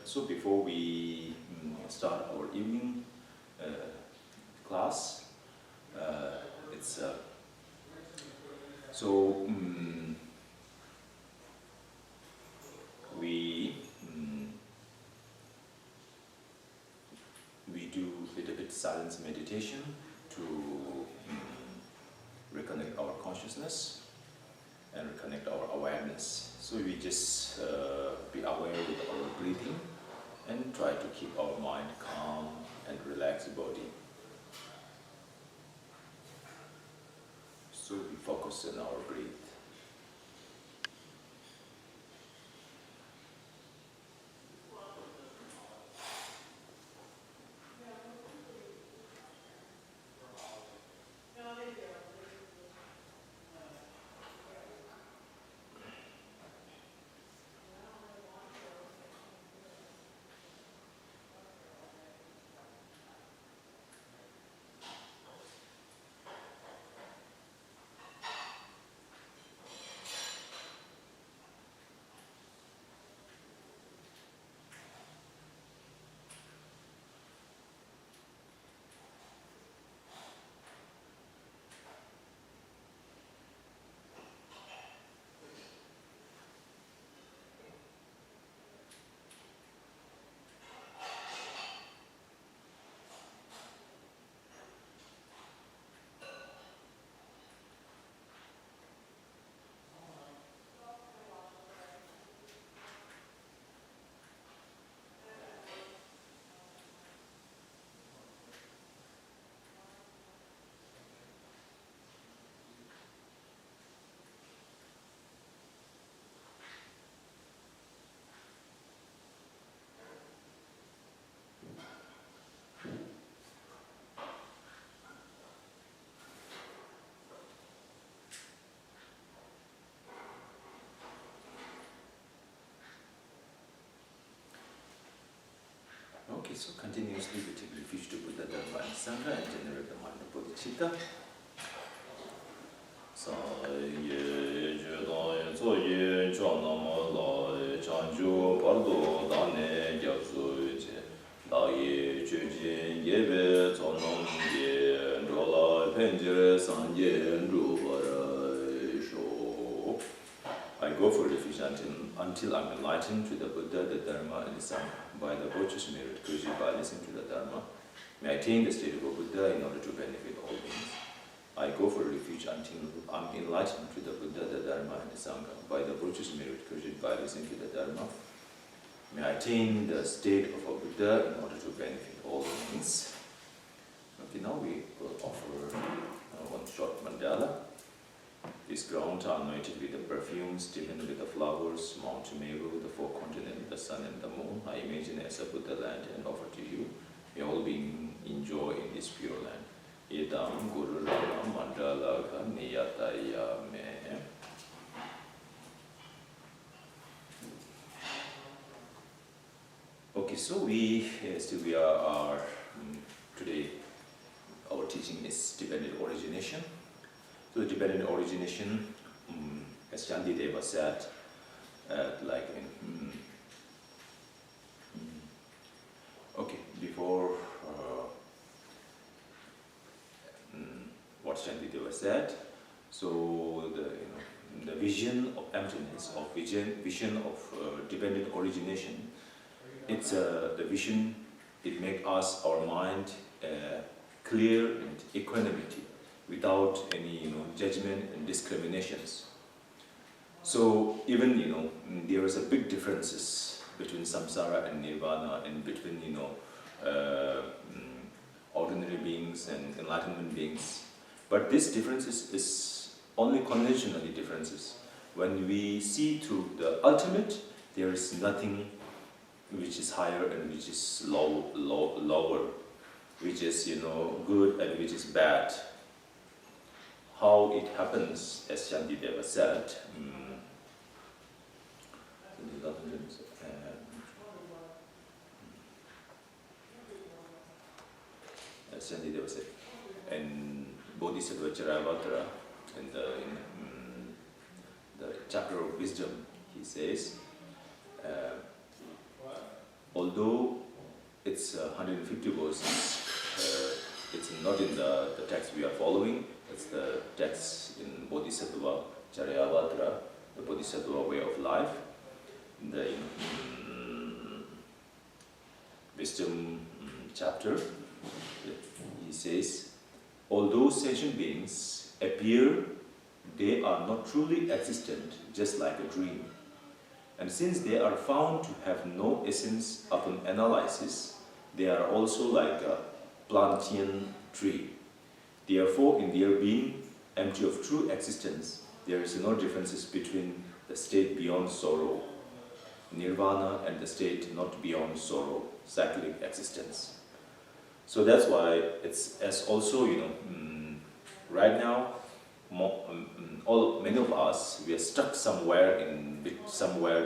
So before we start our evening class, it's so we do a little bit silence meditation to reconnect our consciousness and reconnect our awareness. So we just be aware with our breathing and try to keep our mind calm and relax the body. So we focus on our breath. Okay, so continuously we take refuge to Buddha, Dharma and Sangha and generate the mind of bodhicitta. Sa ye judan so ye chonam la chanju pardo dane gyapsu je da ye chuji yebe chonam ye rola penjere sanje ndruwara sho. I go for refuge until I'm enlightened to the Buddha, the Dharma, and the Sangha. By the virtuous merit created by listening to the Dharma, may I attain the state of a Buddha in order to benefit all beings. I go for refuge until I'm enlightened to the Buddha, the Dharma, and the Sangha. By the virtuous merit created by listening to the Dharma, may I attain the state of a Buddha in order to benefit all beings. Okay, now we will offer one short mandala. These grounds are anointed with the perfumes, dimmed with the flowers, Mount Meru, the four continents, the sun and the moon. I imagine as a Buddha land and offer to you. May all beings enjoy in this pure land. Idam Guru Rama Mandala Niyataya Me. Okay, so we are today. Our teaching is dependent origination. So dependent origination, as Shantideva said, okay, before what Shantideva said, so the vision of emptiness, of vision of dependent origination, it's the vision. It makes us our mind clear and equanimity, without any judgment and discriminations. So even there is a big differences between samsara and nirvana, and between ordinary beings and enlightenment beings. But this differences is only conventionally differences. When we see to the ultimate, there is nothing which is higher and which is lower, which is good and which is bad. How it happens, as Shantideva said, as Shantideva said, and Bodhisattva Charyavatara, in the chapter of wisdom, he says, although it's 150 verses, it's not in the text we are following, it's the text in Bodhisattva Charyavatara, the Bodhisattva way of life, the wisdom chapter. He says, although sentient beings appear, they are not truly existent, just like a dream. And since they are found to have no essence upon analysis, they are also like a plantain tree. Therefore, in their being empty of true existence, there is no differences between the state beyond sorrow, nirvana, and the state not beyond sorrow, cyclic existence. So that's why it's as also, right now, many of us, we are stuck somewhere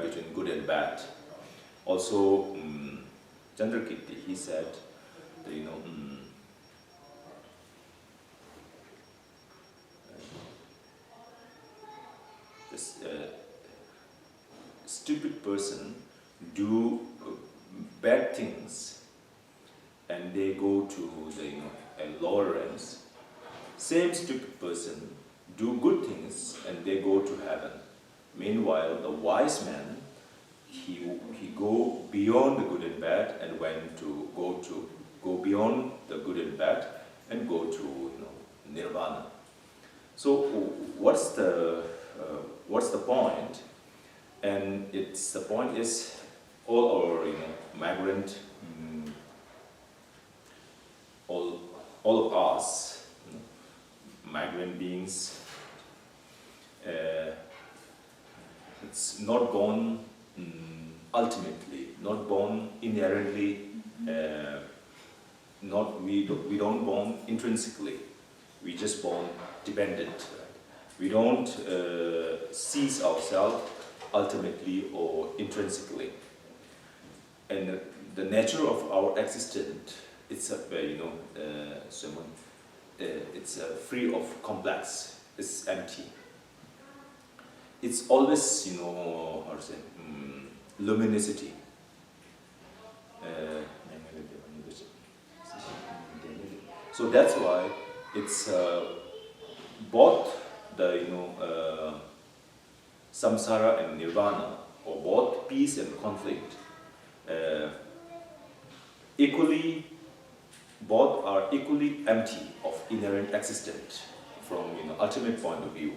between good and bad. Also, Chandrakirti, he said, that, this stupid person do bad things and they go to the lower realms. Same stupid person do good things and they go to heaven. Meanwhile, the wise man, he go beyond the good and bad and go beyond the good and bad and go to nirvana. So what's the point? And the point is all our migrant, all of us, migrant beings, it's not born ultimately, not born inherently, we don't born intrinsically. We just born dependent. We don't seize ourselves ultimately or intrinsically. And the nature of our existence, it's it's free of complex. It's empty. It's always, how to say, luminosity. So that's why it's both the samsara and nirvana, or both peace and conflict, both are equally empty of inherent existence from ultimate point of view.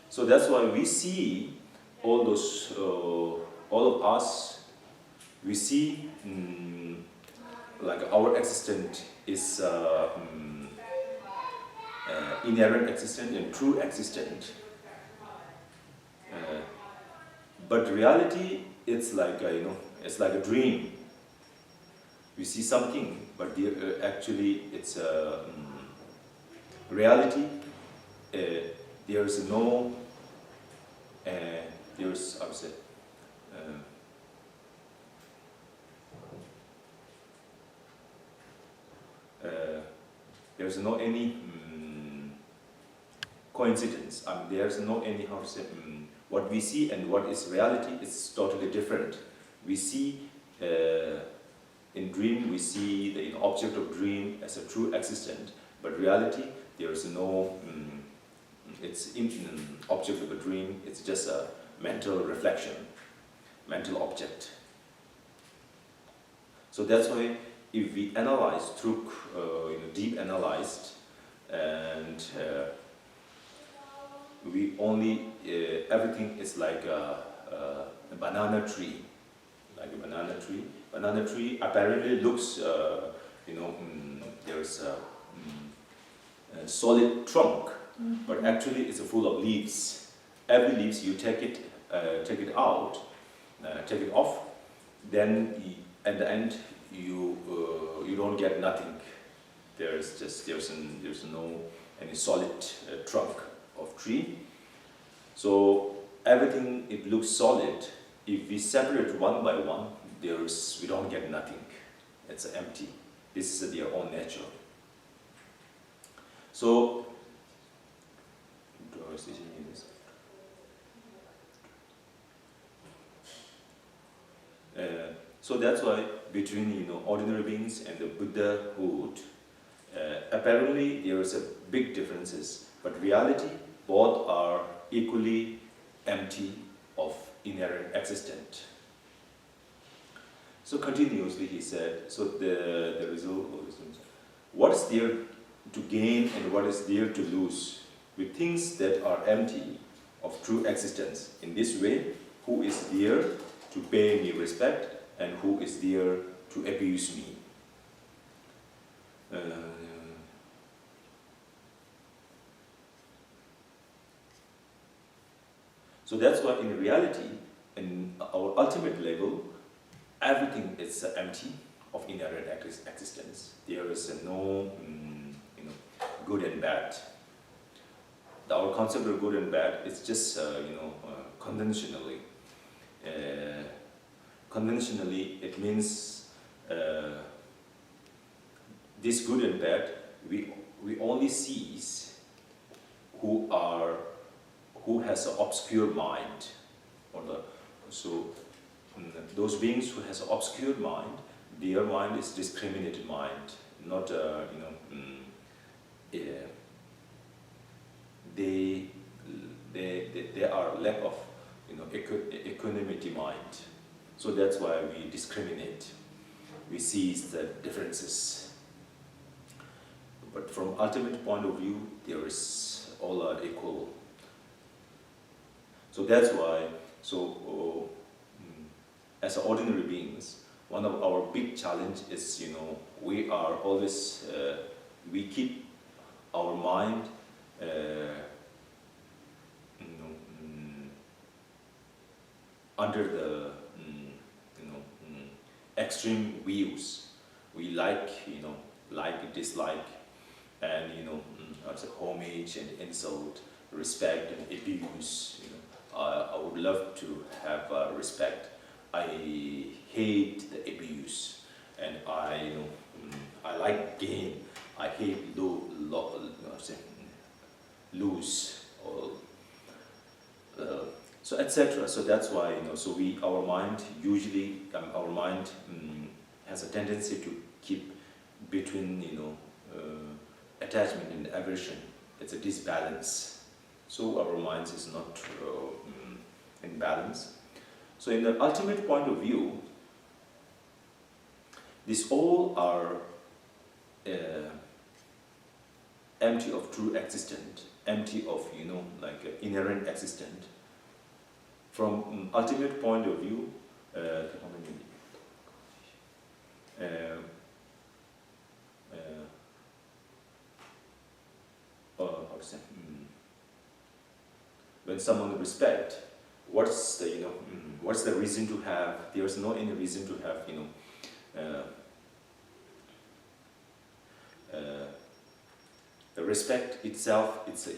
So that's why we see all of us, we see like our existence is inherent existence and true existence. But reality, it's like it's like a dream. We see something, but actually it's reality. There's no. There's, I would say, there's no any coincidence. There's no any, how to say, what we see and what is reality is totally different. We see, in dream, we see the object of dream as a true existence, but reality, there is no, it's in object of a dream, it's just a mental reflection, mental object. So that's why if we analyze through, deep analyzed, and we only, everything is like a banana tree, like a banana tree. Banana tree apparently looks, there's a solid trunk, but actually it's full of leaves. Every leaves you take it out, take it off, then at the end you don't get nothing. There's no any solid trunk of tree. So everything, it looks solid. If we separate one by one, we don't get nothing. It's empty. This is their own nature. So So that's why between ordinary beings and the Buddhahood, apparently there is a big differences, but reality both are equally empty of inherent existence. So continuously he said, so the result of this, what is there to gain and what is there to lose with things that are empty of true existence? In this way, who is there to pay me respect and who is there to abuse me? So that's why in reality, in our ultimate level, everything is empty of inherent existence. There is no good and bad. Our concept of good and bad is just conventionally. Conventionally, it means this good and bad we only sees who has an obscure mind, those beings who has an obscure mind, their mind is discriminated mind, not they are lack of equanimity mind. So that's why we discriminate. We see the differences. But from ultimate point of view, there is all are equal. So that's why. As ordinary beings, one of our big challenge is we are always we keep our mind under the extreme views. We like dislike, and homage and insult, respect and abuse. I would love to have respect. I hate the abuse, and I like gain. I hate lose, or so etc. So that's why our mind usually has a tendency to keep between attachment and aversion. It's a disbalance. So our mind is not in balance. So in the ultimate point of view, these all are empty of true existence, empty of inherent existence. From ultimate point of view, when someone respect, what's the reason to have? There's no any reason to have the respect itself. It's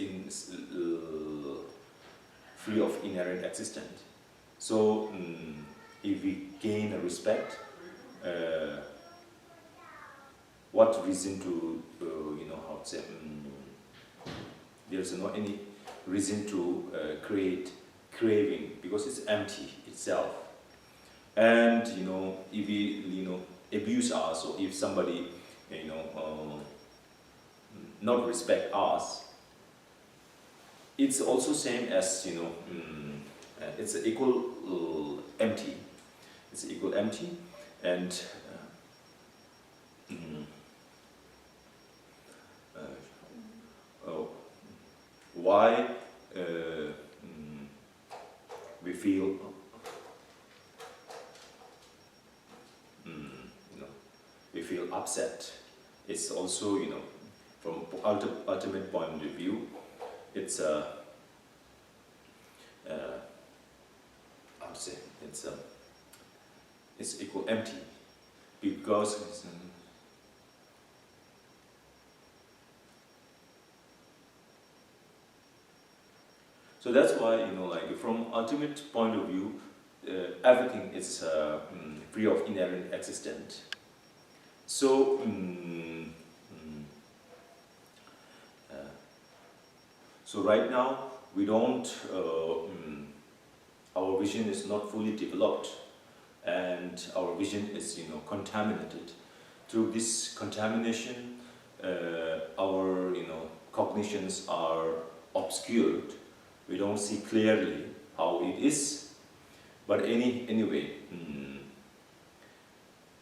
free of inherent existence. So if we gain a respect, what reason to there's no any reason to create craving, because it's empty itself. And if we abuse us, or if somebody not respect us, it's also same as it's equal empty. It's equal empty, and why we feel we feel upset. It's also from ultimate point of view, it's it's equal empty, because it's, so that's why from ultimate point of view, everything is free of inherent existence. So so right now we don't our vision is not fully developed, and our vision is, contaminated. Through this contamination, our, cognitions are obscured. We don't see clearly how it is. But anyway,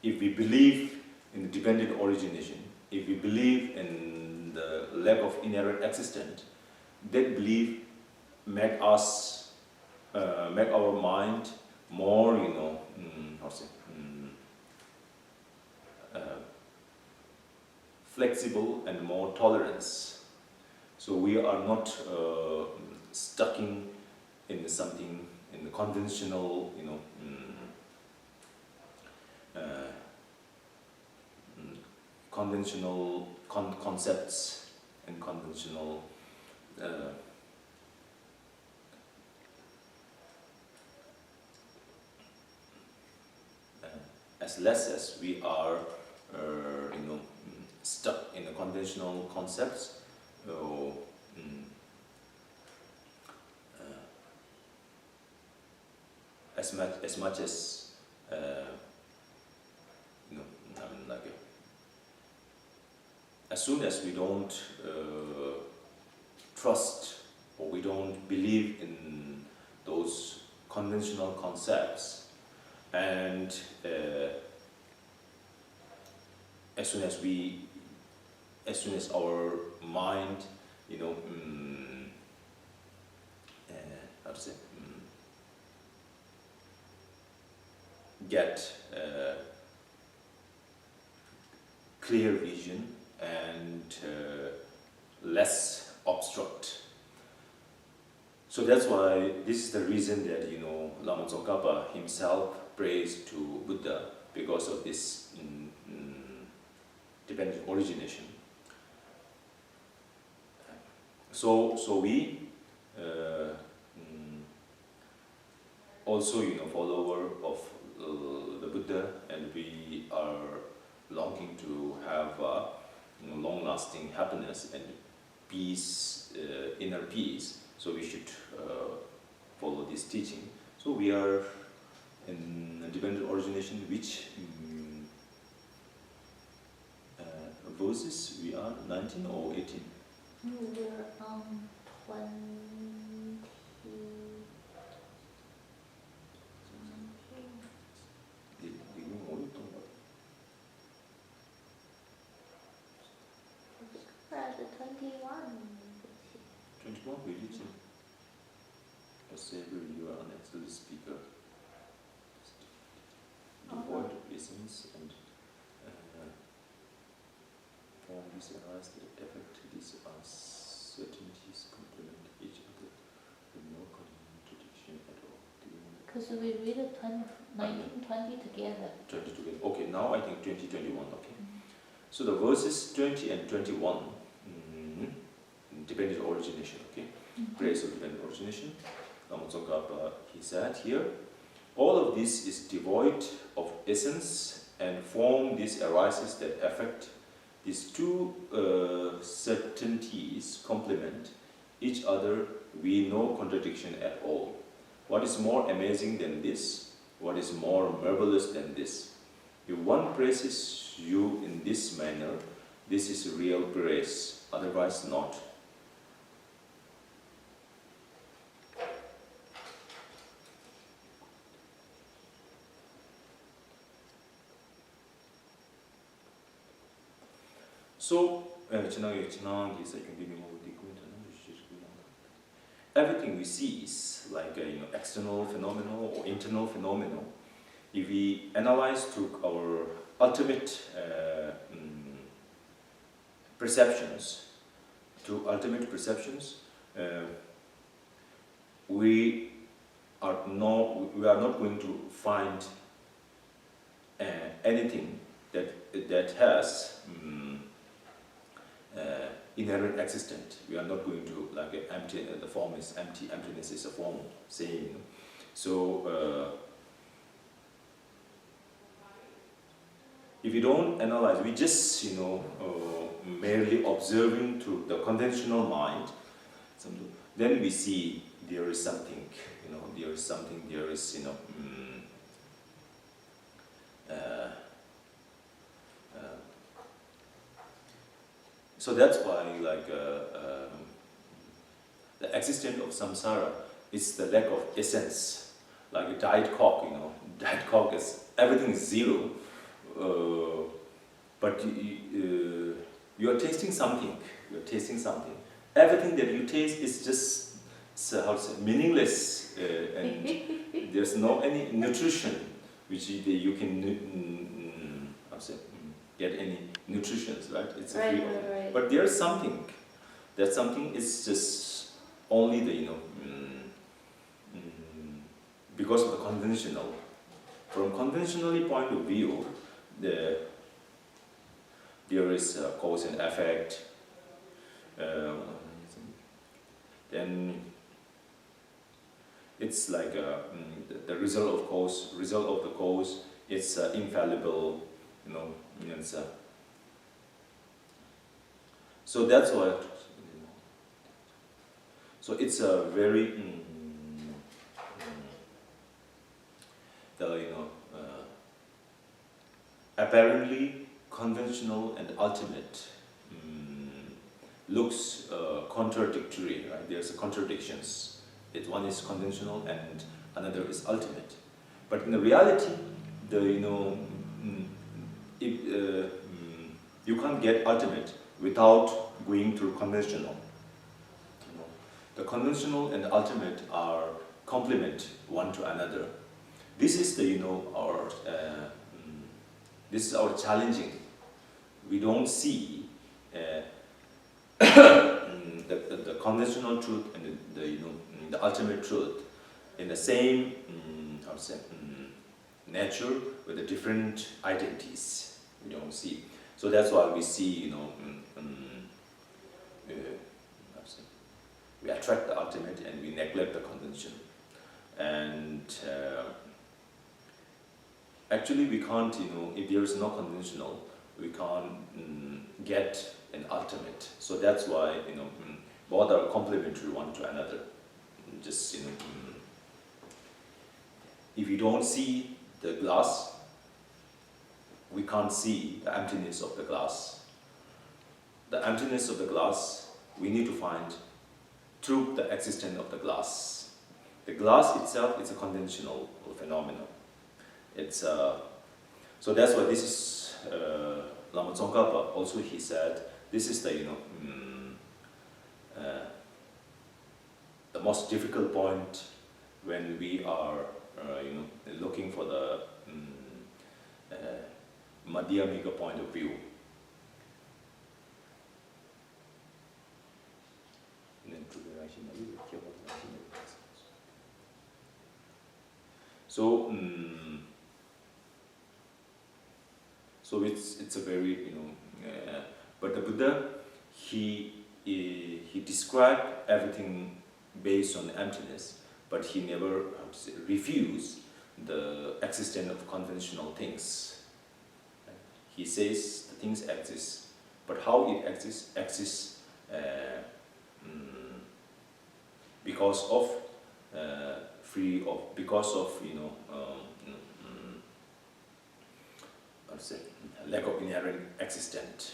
if we believe in the dependent origination, if we believe in the lack of inherent existence, that belief make us, make our mind more, flexible and more tolerance. So we are not stuck in something, in the conventional, conventional concepts and conventional as less as we are, stuck in the conventional concepts. As much as as soon as we don't trust or we don't believe in those conventional concepts, and as soon as our mind, how to say, get clear vision and less obstruct. So that's why this is the reason that Lama Tsongkhapa himself prays to Buddha, because of this dependent origination. So we also follower of the Buddha, and we are longing to have long-lasting happiness and peace, inner peace. So we should follow this teaching. So we are in dependent origination. Which verses we are? 19 or 18? We're on 20. We're at the 21. 21 religion. Whatever you are next to the speaker. Devoid of essence and form these arise that affect these uncertainties, complement each other with no contradiction at all. Because we read it 19, 20 together. 20 together. Okay, now I think 20, 21. Okay. So the verses 20 and 21, dependent origination. Okay. Praise of dependent origination. Lama Tsongkhapa, he said here, all of this is devoid of essence, and form this arises that affect. These two certainties complement each other with no contradiction at all. What is more amazing than this? What is more marvelous than this? If one praises you in this manner, this is real praise, otherwise not. So, everything we see is like external phenomenon or internal phenomenon. If we analyze through our ultimate perceptions, we are not going to find anything that has inherent existence. We are not going to empty. The form is empty. Emptiness is a form saying. So if you don't analyze, we just merely observing through the conventional mind. Then we see there is something. There is something. There is So that's why, like, the existence of samsara is the lack of essence, like a diet coke. You know, diet coke is everything is zero, but you are tasting something. You are tasting something. Everything that you taste is just, so how to say, meaningless, and there's no any nutrition which you can how to say, get any nutrition, right? It's a free. Right. But there's something. That something is just only the because of the conventional. From conventionally point of view, there is cause and effect. Then it's like the result of the cause. It's infallible, you know. It's, so that's why. So it's a very apparently conventional and ultimate looks contradictory, right? There's contradictions. One is conventional and another is ultimate. But in the reality, you can't get ultimate without going through conventional. The conventional and ultimate are complement one to another. This is this is our challenging. We don't see the conventional truth and the ultimate truth in the same nature with the different identities. We don't see. So that's why we see we attract the ultimate and we neglect the convention. And actually we can't, if there is no conventional, we can't get an ultimate. So that's why, both are complementary one to another. Just, if you don't see the glass, we can't see the emptiness of the glass. The emptiness of the glass, we need to find through the existence of the glass. The glass itself is a conventional phenomenon. It's so that's why this is Lama Tsongkhapa also he said this is the the most difficult point when we are looking for the Madhyamika point of view. So so it's a very but the Buddha he described everything based on emptiness, but he never refused the existence of conventional things. He says the things exist, but how it exists because of lack of inherent existence.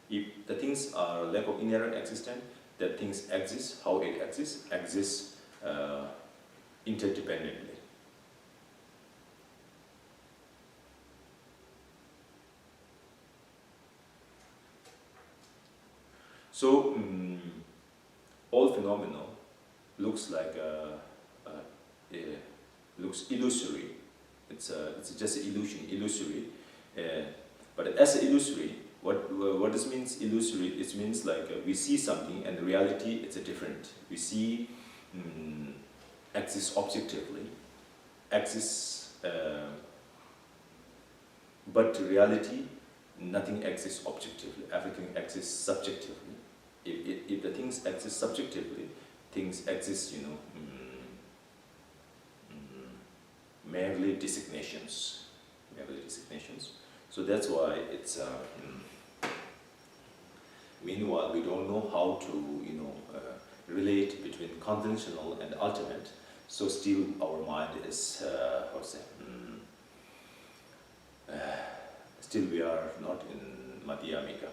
If the things are lack of inherent existence, that things exist, how it exists interdependently. So all phenomena looks like looks illusory. It's just an illusory. But as an illusory, what this means illusory? It means like we see something and reality it's a different. We see exists objectively, exists, but reality nothing exists objectively. Everything exists subjectively. If the things exist subjectively, things exist, merely designations. So that's why it's. Meanwhile, we don't know how to, relate between conventional and ultimate. So still, our mind is, still we are not in Madhyamika.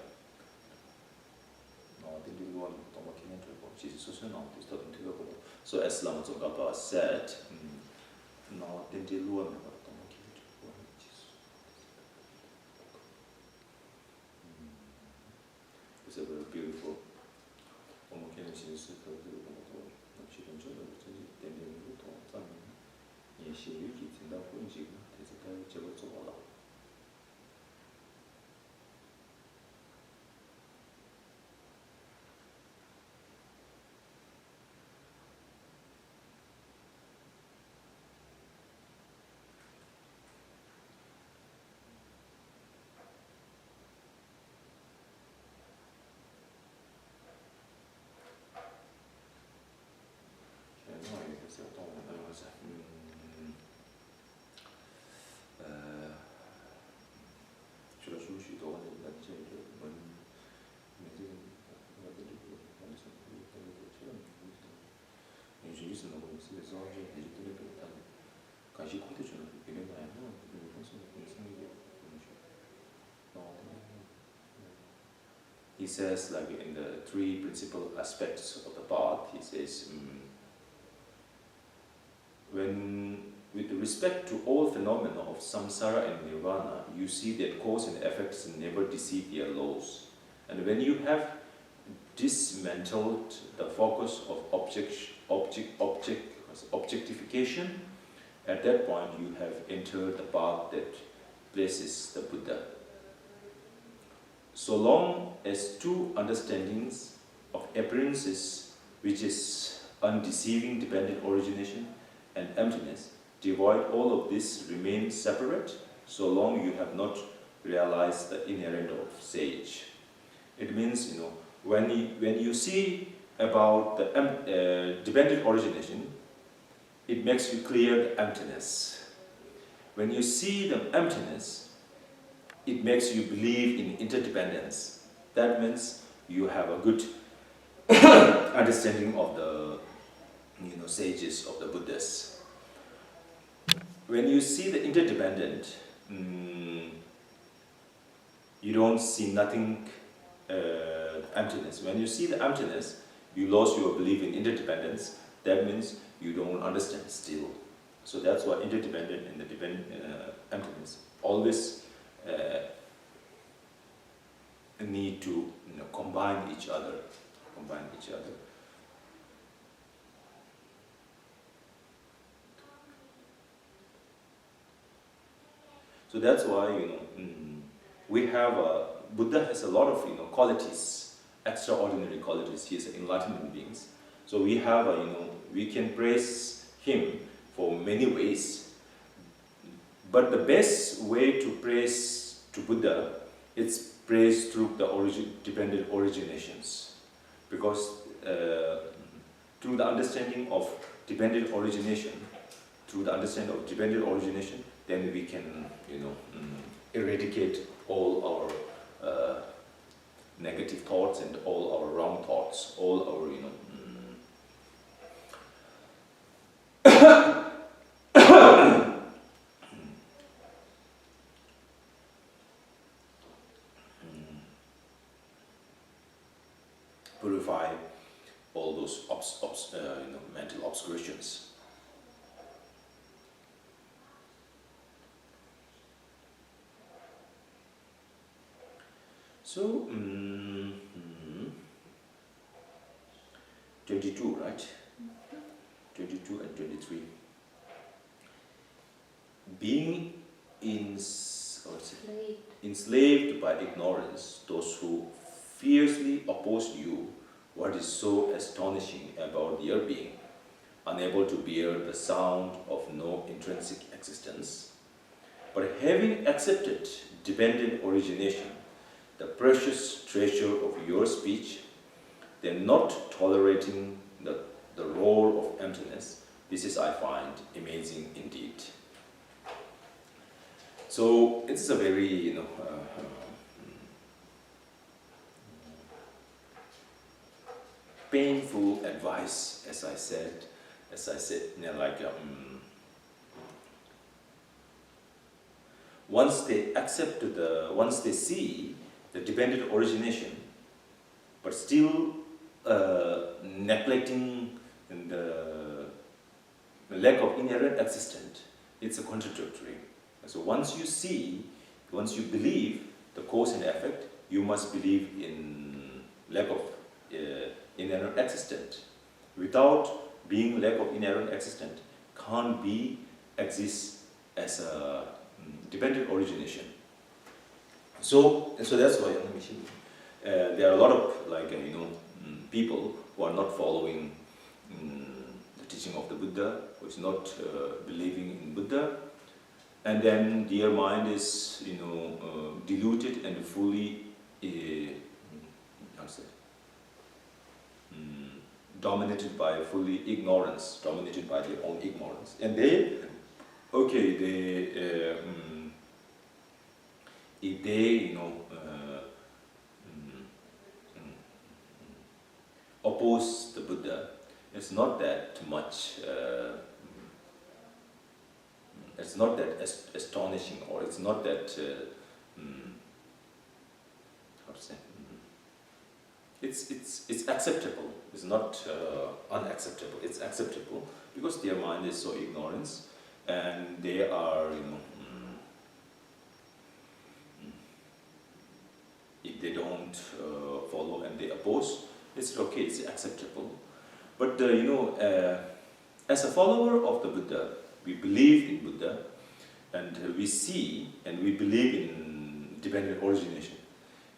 So as Lama Tsongkhapa said, it's a very beautiful. He says, like in the three principal aspects of the path, he says, when, with respect to all phenomena of samsara and nirvana, you see that cause and effects never deceive their laws. And when you have dismantled the focus of objectification, at that point you have entered the path that places the Buddha. So long as two understandings of appearances, which is undeceiving dependent origination and emptiness, devoid all of this remain separate, so long you have not realized the inherent of sage. It means, when you see about the dependent origination, it makes you clear the emptiness. When you see the emptiness, it makes you believe in interdependence. That means you have a good understanding of the sages of the Buddhists. When you see the interdependent, you don't see nothing emptiness. When you see the emptiness, you lose your belief in interdependence. That means you don't understand still. So that's why interdependent and the dependent emptiness always need to combine each other. So that's why we have Buddha has a lot of qualities, extraordinary qualities. He is an enlightened being. So we have we can praise him for many ways. But the best way to praise to Buddha, it's praise through the dependent originations. Because through the understanding of dependent origination, then we can, eradicate all our negative thoughts and all our wrong thoughts, all our, purify all those mental obscurations. So, 22, right? 22 and 23. Being enslaved by ignorance, those who fiercely oppose you, what is so astonishing about their being, unable to bear the sound of no intrinsic existence, but having accepted dependent origination, the precious treasure of your speech, then not tolerating the roar of emptiness, this is, I find, amazing indeed. So it's a very, painful advice, as I said, once they see the dependent origination, but still neglecting the lack of inherent existence, it's a contradictory. So once you believe the cause and effect, you must believe in lack of inherent existence. Without being lack of inherent existence, can't be exist as a dependent origination. So that's why there are a lot of people who are not following the teaching of the Buddha, who is not believing in Buddha, and then their mind is diluted and fully dominated by fully ignorance, dominated by their own ignorance, and if they oppose the Buddha, it's not that much. It's not that astonishing, or it's not that how to say. It's acceptable. It's not unacceptable. It's acceptable because their mind is so ignorant, and they are if they don't follow and they oppose, it's okay. It's acceptable. But as a follower of the Buddha, we believe in Buddha, and we see and we believe in dependent origination.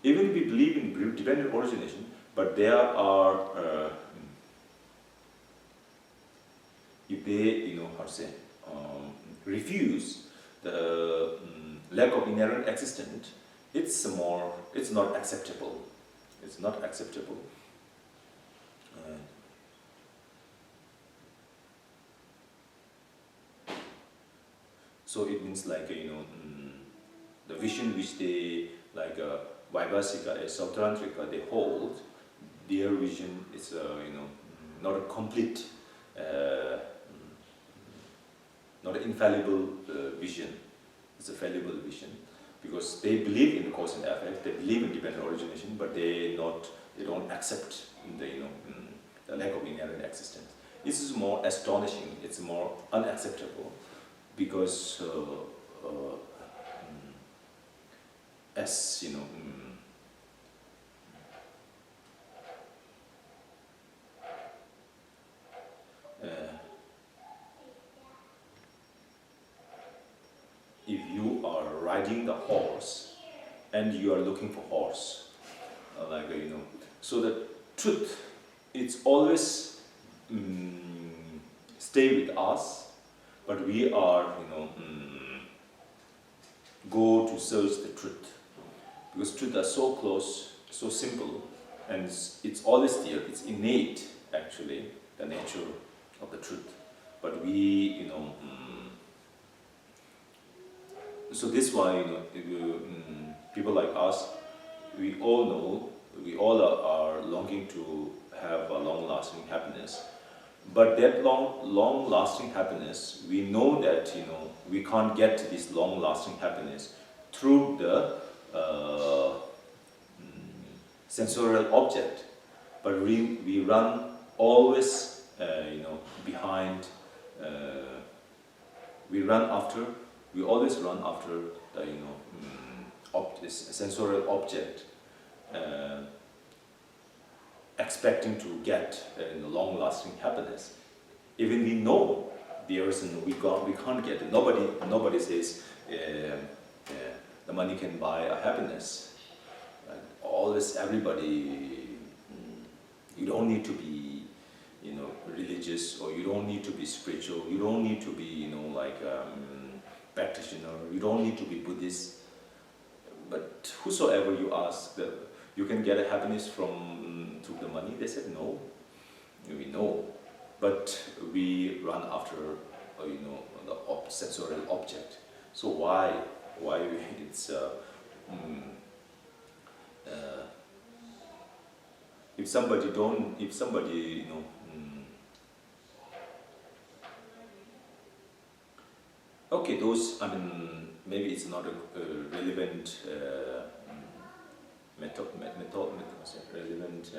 Even we believe in dependent origination, but there are, if they, refuse the lack of inherent existence, it's not acceptable. It's not acceptable. So it means the vision which they Vaibhasika and Sautrantrika they hold, their vision is not a complete, not an infallible vision. It's a fallible vision because they believe in cause and effect, they believe in dependent origination, but they don't accept the lack of inherent existence. This is more astonishing. It's more unacceptable because as if you are riding the horse and you are looking for horse, so the truth, it's always stay with us, but we are go to search the truth, because truth are so close, so simple, and it's always there. It's innate, actually, the nature of the truth. But we, so this is why people like us, we all know, we all are longing to have a long-lasting happiness. But that long-lasting happiness, we know that we can't get this long-lasting happiness through the sensorial object, but we run always behind. We always run after this sensorial object, expecting to get long-lasting happiness. Even we know there is we can't get it. Nobody says the money can buy a happiness. Always everybody, you don't need to be religious, or you don't need to be spiritual. You don't need to be practitioner. You don't need to be Buddhist. But whosoever you ask, you can get a happiness through the money. They said no. We know, but we run after the sensorial object. So why it's if somebody okay, those maybe it's not a relevant relevant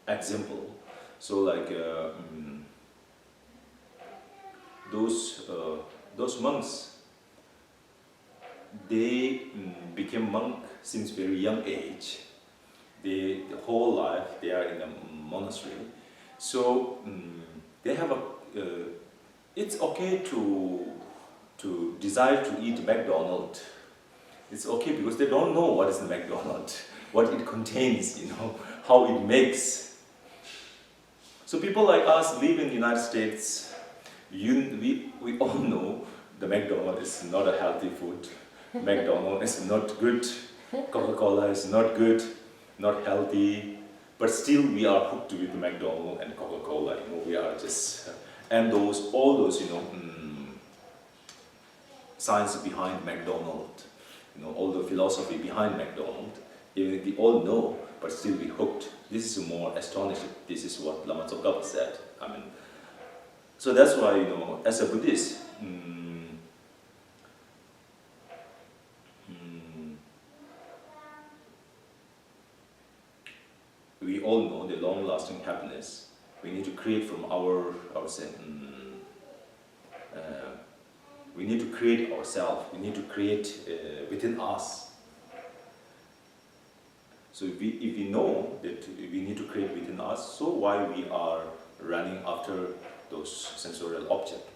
example. So like those monks, they became monk since very young age. The whole life they are in a monastery. So they have a. It's okay to desire to eat McDonald's. It's okay because they don't know what is the McDonald's, what it contains, how it makes. So people like us live in the United States. We all know the McDonald's is not a healthy food. McDonald's is not good. Coca-Cola is not good, not healthy. But still, we are hooked with McDonald's and Coca-Cola. We are just and all those science behind McDonald's. All the philosophy behind McDonald's. Even we all know, but still we hooked. This is more astonishing. This is what Lama Tsongkhapa said. So that's why, as a Buddhist, we all know the long-lasting happiness we need to create from we need to create ourselves. We need to create within us. So if we know that we need to create within us, so why we are running after those sensorial objects?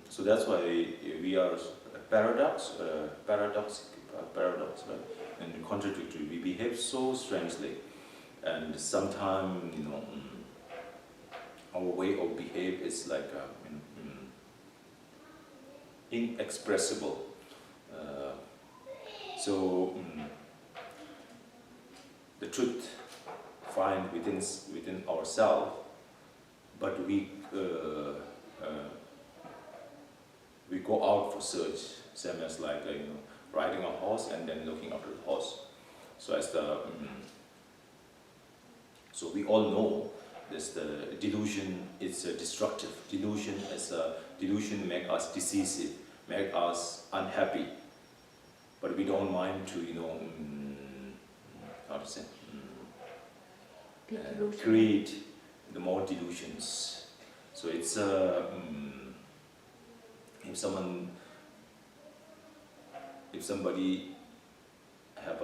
So that's why we are paradox, right? And contradictory. We behave so strangely, and sometimes our way of behave is like inexpressible. So the truth find within ourselves, but we go out for search, same as like riding a horse and then looking after the horse. So as so we all know this, the delusion is destructive. Delusion make us decisive, make us unhappy. But we don't mind to how to say create the more delusions. So it's if somebody have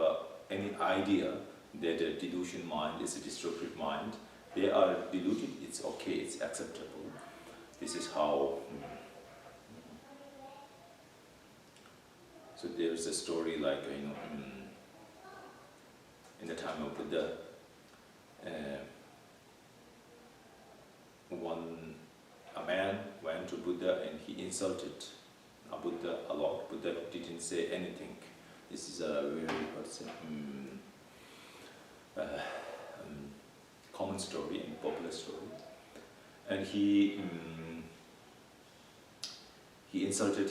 any idea that a delusion mind is a destructive mind, they are deluded, it's okay, it's acceptable. This is how. So there's a story like, in the time of Buddha, a man went to Buddha and he insulted Buddha a lot. Buddha didn't say anything. This is a very common story and popular story. And he insulted.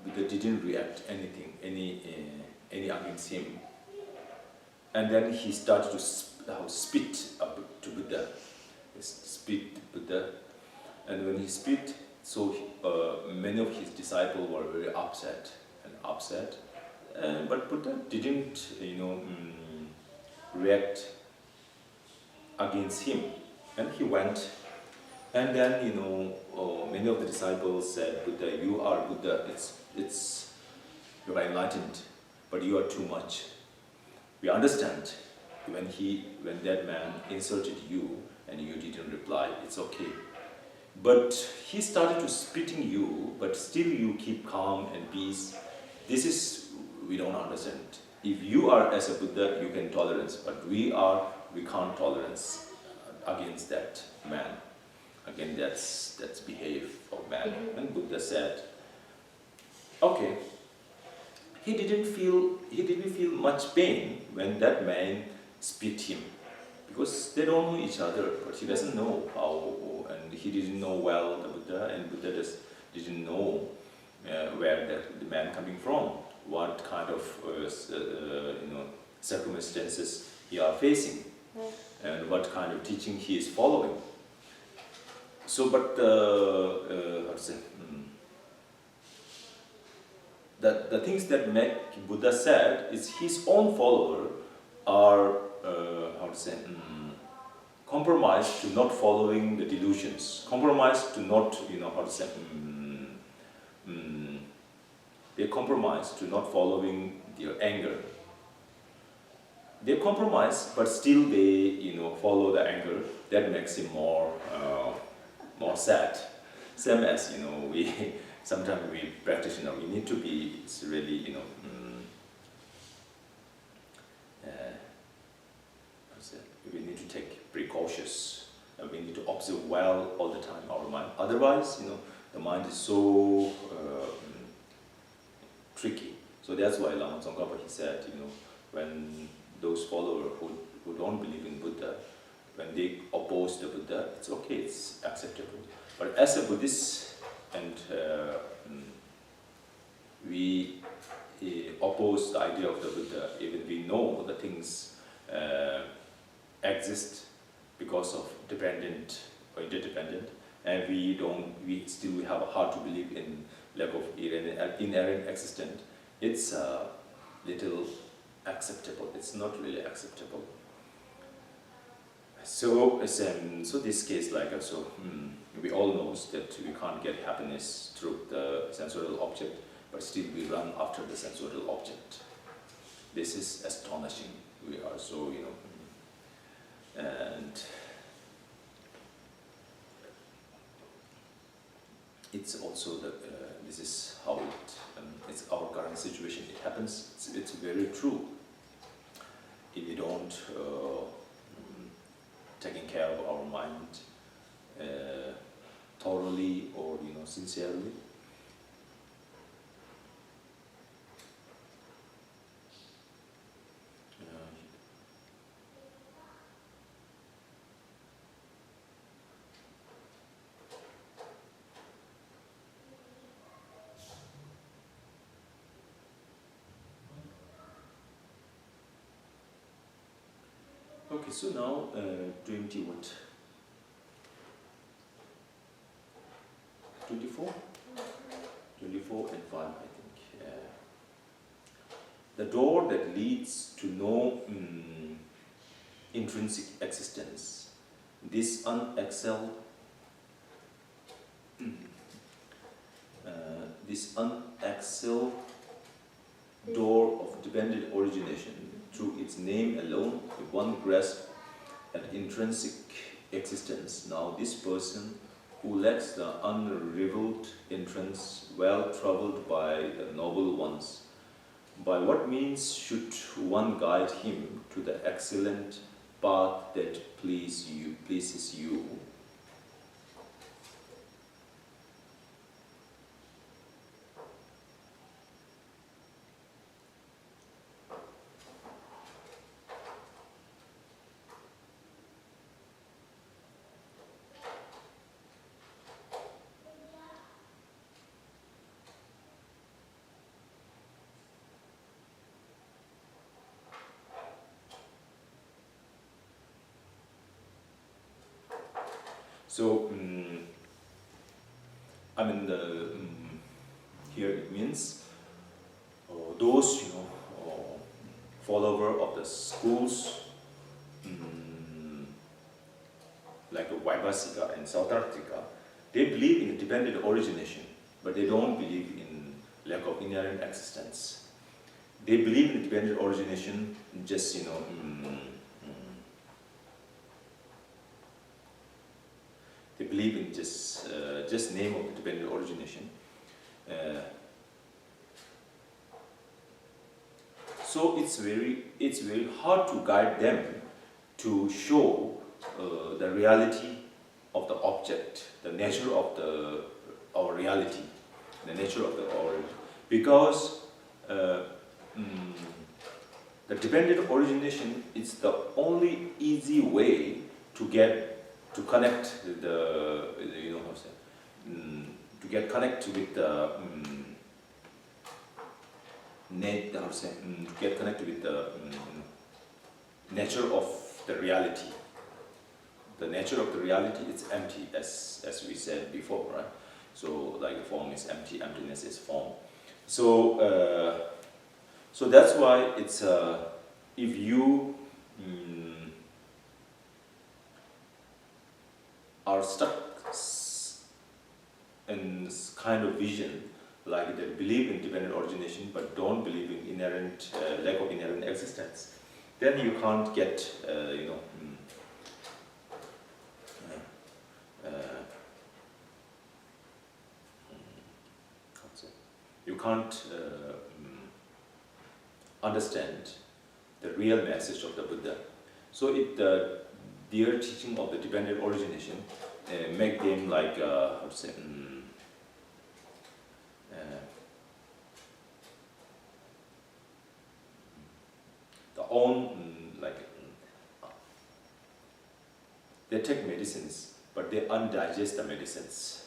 Buddha didn't react any against him. And then he started to spit to Buddha. Spit Buddha. And when he spit, so many of his disciples were very upset. But Buddha didn't, react against him. And he went. And then, many of the disciples said, Buddha, you are Buddha. You are enlightened, but you are too much. We understand when that man insulted you and you didn't reply, it's okay. But he started to spitting you, but still you keep calm and peace. We don't understand. If you are as a Buddha, you can tolerance, but we can't tolerance against that man. Again, that's behave of man. And Buddha said, okay. He didn't feel much pain when that man spit him, because they don't know each other, but he doesn't know how, and he didn't know well the Buddha, and Buddha just didn't know where the man coming from, what kind of circumstances he are facing, and what kind of teaching he is following. So, but the things that make Buddha sad is his own follower are compromised to not following the delusions, compromised to not, they compromise to not following their anger. They compromise, but still they, follow the anger. That makes him more sad. Same as, we sometimes we practitioner, we need to be really, we need to take precautious. We need to observe well all the time our mind. Otherwise, the mind is so tricky. So that's why Lama Tsongkhapa, he said, when those followers who don't believe in Buddha, when they oppose the Buddha, it's okay, it's acceptable. But as a Buddhist, and we oppose the idea of the Buddha, even we know the things exist because of dependent or interdependent, and we still have a hard to believe in lack of inherent existence. It's a little acceptable. It's not really acceptable. So this case, we all know that we can't get happiness through the sensorial object, but still we run after the sensorial object. This is astonishing. We are so, and it's also this is how it's our current situation. It happens. It's very true. If we don't taking care of our mind thoroughly or sincerely, okay, so now 20 what? 24? 24 and 5, I think. The door that leads to no intrinsic existence, this unexcelled, door of dependent origination, through its name alone, if one grasps at intrinsic existence. Now this person who lacks the unrevealed entrance, well traveled by the noble ones, by what means should one guide him to the excellent path that pleases you? So, here it means those, follower of the schools, like Vaibhasika and Sautartika, they believe in dependent origination, but they don't believe in lack of inherent existence. They believe in dependent origination, just, they believe in just name of the dependent origination. So it's very hard to guide them to show the reality of the object, the nature of our reality, the nature of our, because the dependent origination is the only easy way to connect to get connected with the nature of the reality. The nature of the reality is empty, as we said before, right? So like form is empty, emptiness is form. So so that's why it's if you are stuck in this kind of vision, like they believe in dependent origination but don't believe in inherent lack of inherent existence, then you can't get you can't understand the real message of the Buddha. So their teaching of the dependent origination make them like how to say the own they take medicines but they undigest the medicines.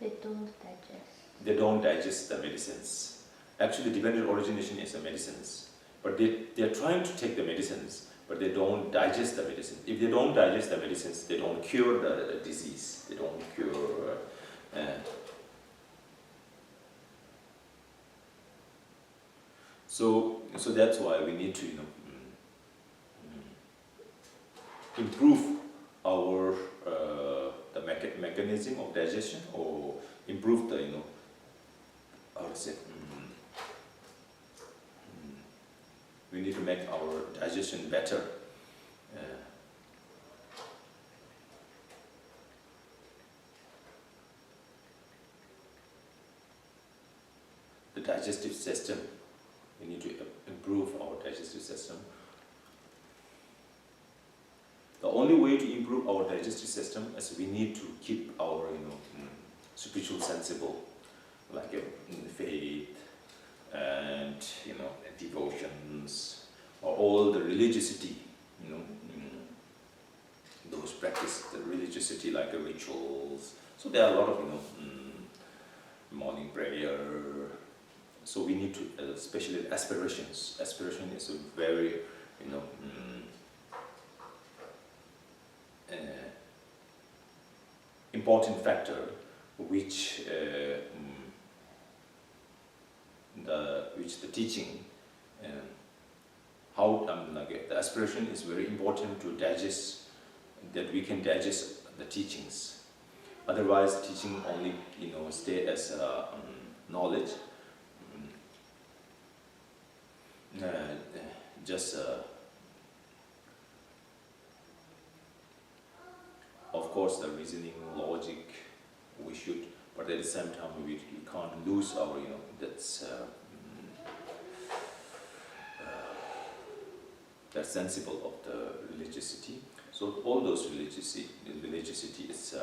They don't digest. They don't digest the medicines. Actually, dependent origination is the medicines, but they're trying to take the medicines, but they don't digest the medicine. If they don't digest the medicines, they don't cure the disease. They don't cure. So that's why we need to improve our the mechanism of digestion, or improve the how to say we need to make our digestion better. The digestive system, we need to improve our digestive system. The only way to improve our digestive system is we need to keep our spiritual sensible, like faith and devotions, or all the religiosity, those practice the religiosity like rituals. So there are a lot of morning prayer. So we need to, especially aspirations. Aspiration is a very important factor which the teaching the aspiration is very important to digest, that we can digest the teachings. Otherwise, teaching only stay as knowledge, just of course the reasoning, logic we should, but at the same time we can't lose our that's sensible of the religiosity. So all those religiosity is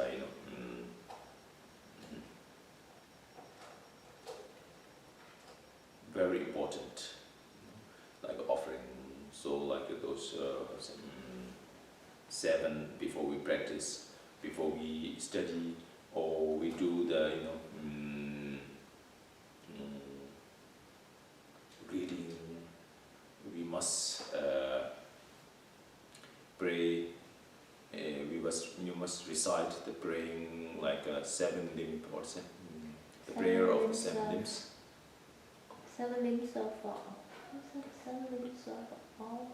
very important, like offering. So like those 7 before we practice, before we study, or we do the reading, we must pray. You must recite the praying like 7 limb or the prayer of the 7 limbs. 7 limbs of all. 7 limbs of all.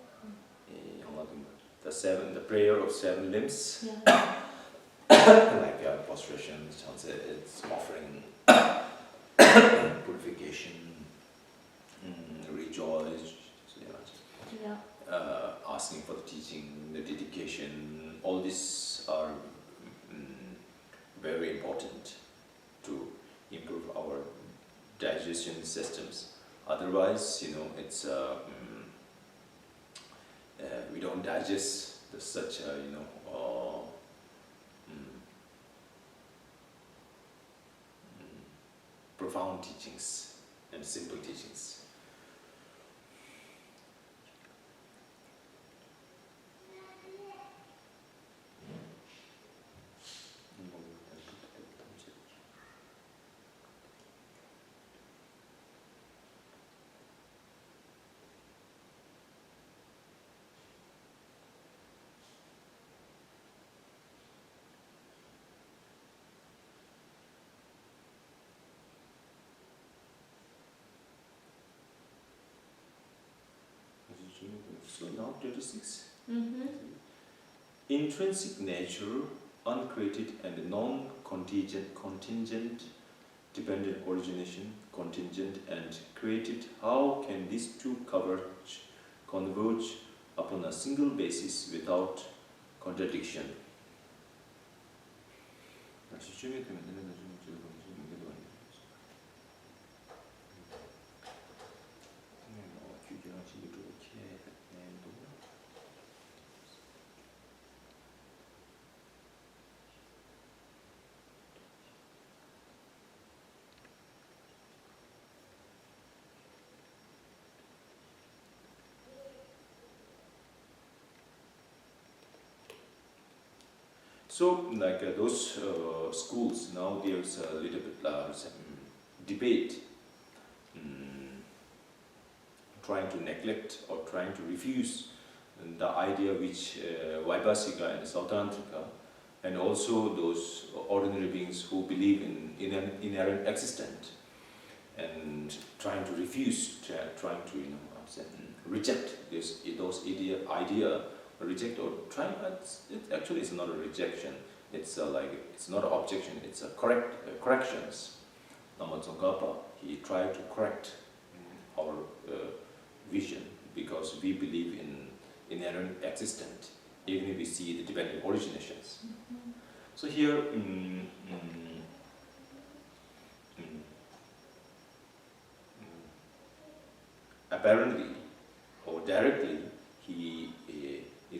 The prayer of 7 limbs. Yeah. Like prostration, it's offering, purification, rejoice, asking for the teaching, the dedication. All these are very important to improve our digestion systems. Otherwise, it's we don't digest such profound teachings and simple teachings. 136. Mm-hmm. Intrinsic nature, uncreated and non-contingent, dependent origination, contingent and created. How can these two converge upon a single basis without contradiction? So, like those schools, now there's a little bit debate, trying to neglect or trying to refuse the idea which Vaibhasika and Sautantrika, and also those ordinary beings who believe in an inherent existence, and trying to refuse, trying to reject those idea, reject or try. It actually is not a rejection. It's it's not an objection. It's a corrections. Namatsongkhapa, he tried to correct our vision because we believe in inherent existence, even if we see the dependent originations. Mm-hmm. So here, apparently or directly, he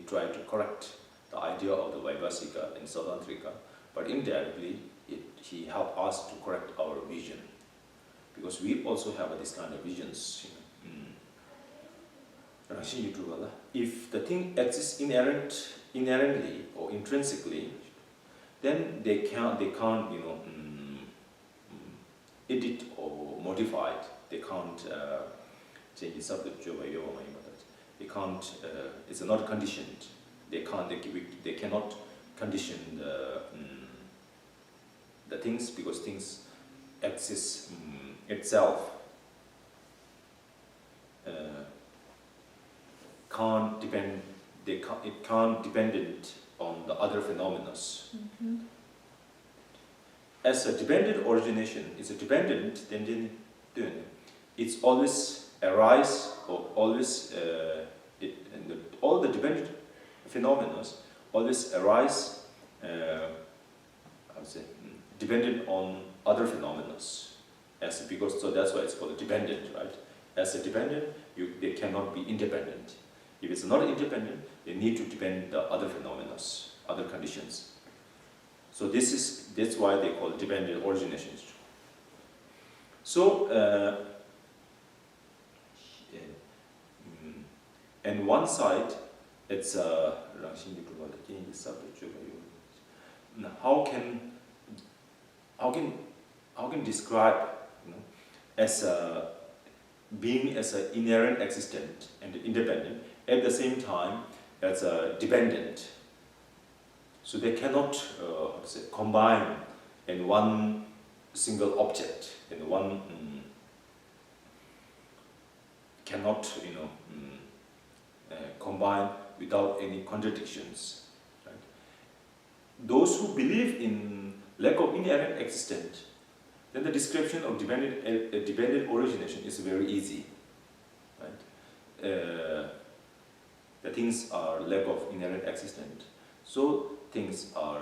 tried to correct the idea of the Vaibhasika and Sautantrika, but indirectly he helped us to correct our vision, because we also have this kind of visions. If the thing exists inherently or intrinsically, then they can't edit or modify it. They can't change the subject. They can't. It's not conditioned. They can't. They cannot condition the things, because things exist itself. Can't depend. It can't dependent on the other phenomena. Mm-hmm. As a dependent origination, it's a dependent. Then it's always arise or always. All the dependent phenomena always arise, dependent on other phenomena. So that's why it's called a dependent, right? As a dependent, they cannot be independent. If it's not independent, they need to depend the other phenomena, other conditions. So that's why they call it dependent originations. So. And one side, it's how can describe as a being as an inherent existent and independent, at the same time as a dependent. So they cannot combine in one single object, in one cannot combine without any contradictions. Right? Those who believe in lack of inherent existence, then the description of dependent origination is very easy. Right? The things are lack of inherent existence, so things are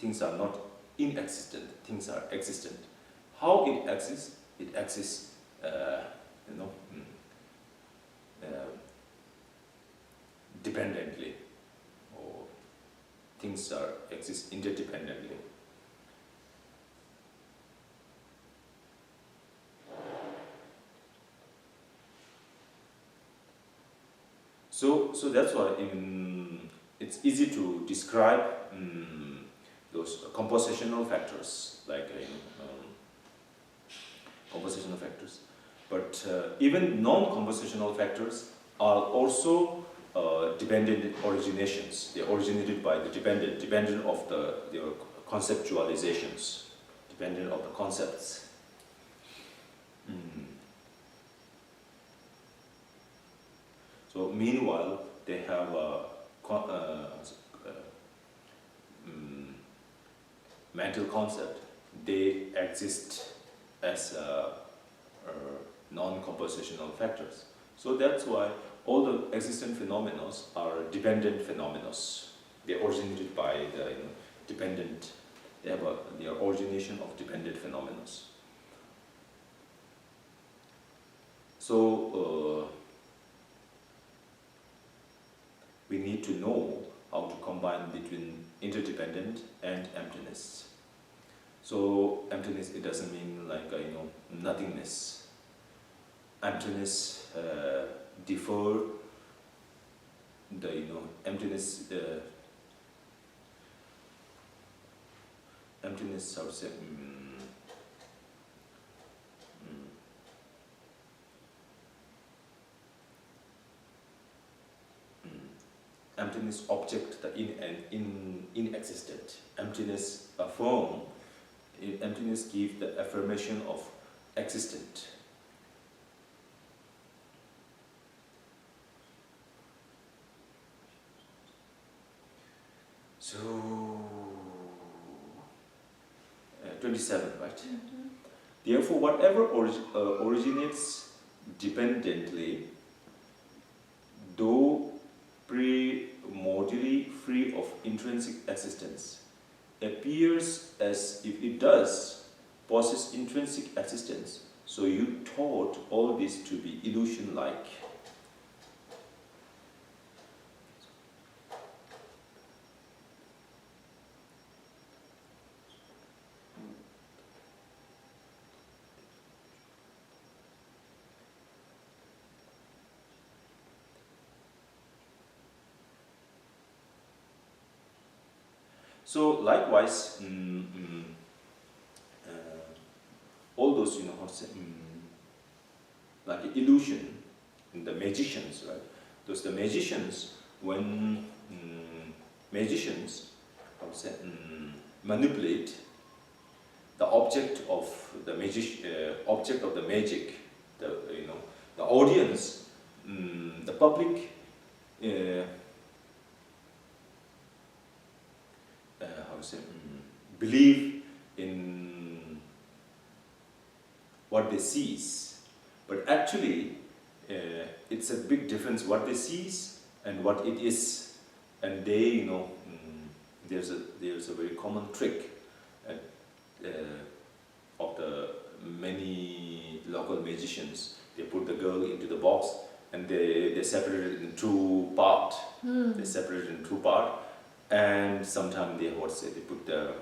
not inexistent. Things are existent. How it exists? It exists. Dependently, or things exist interdependently. So that's why it's easy to describe those compositional factors, like compositional factors. But even non-compositional factors are also dependent originations. They originated by the dependent of their conceptualizations, dependent of the concepts. meanwhile they have a mental concept. They exist as non-compositional factors. So that's why all the existent phenomena are dependent phenomena. They are originated by the dependent. They have the origination of dependent phenomena. So we need to know how to combine between interdependent and emptiness. So emptiness, it doesn't mean like nothingness. Emptiness differ the emptiness. Emptiness, I would say. Emptiness object the inexistent. Emptiness affirm. Emptiness gives the affirmation of existent. So 27, right? Mm-hmm. Therefore, whatever originates dependently, though primordially free of intrinsic existence, appears as if it does possess intrinsic existence. So you thought all this to be illusion-like. So likewise, all those, how to say, like illusion, the magicians, right? Those the magicians, when magicians, how to say, manipulate the object of the magic, the audience, the public. How to say, believe in what they sees, but actually it's a big difference what they sees and what it is, and they there's a very common trick of the many local magicians. They put the girl into the box and they separate it in two parts. They separate it in two parts. And sometimes they they put the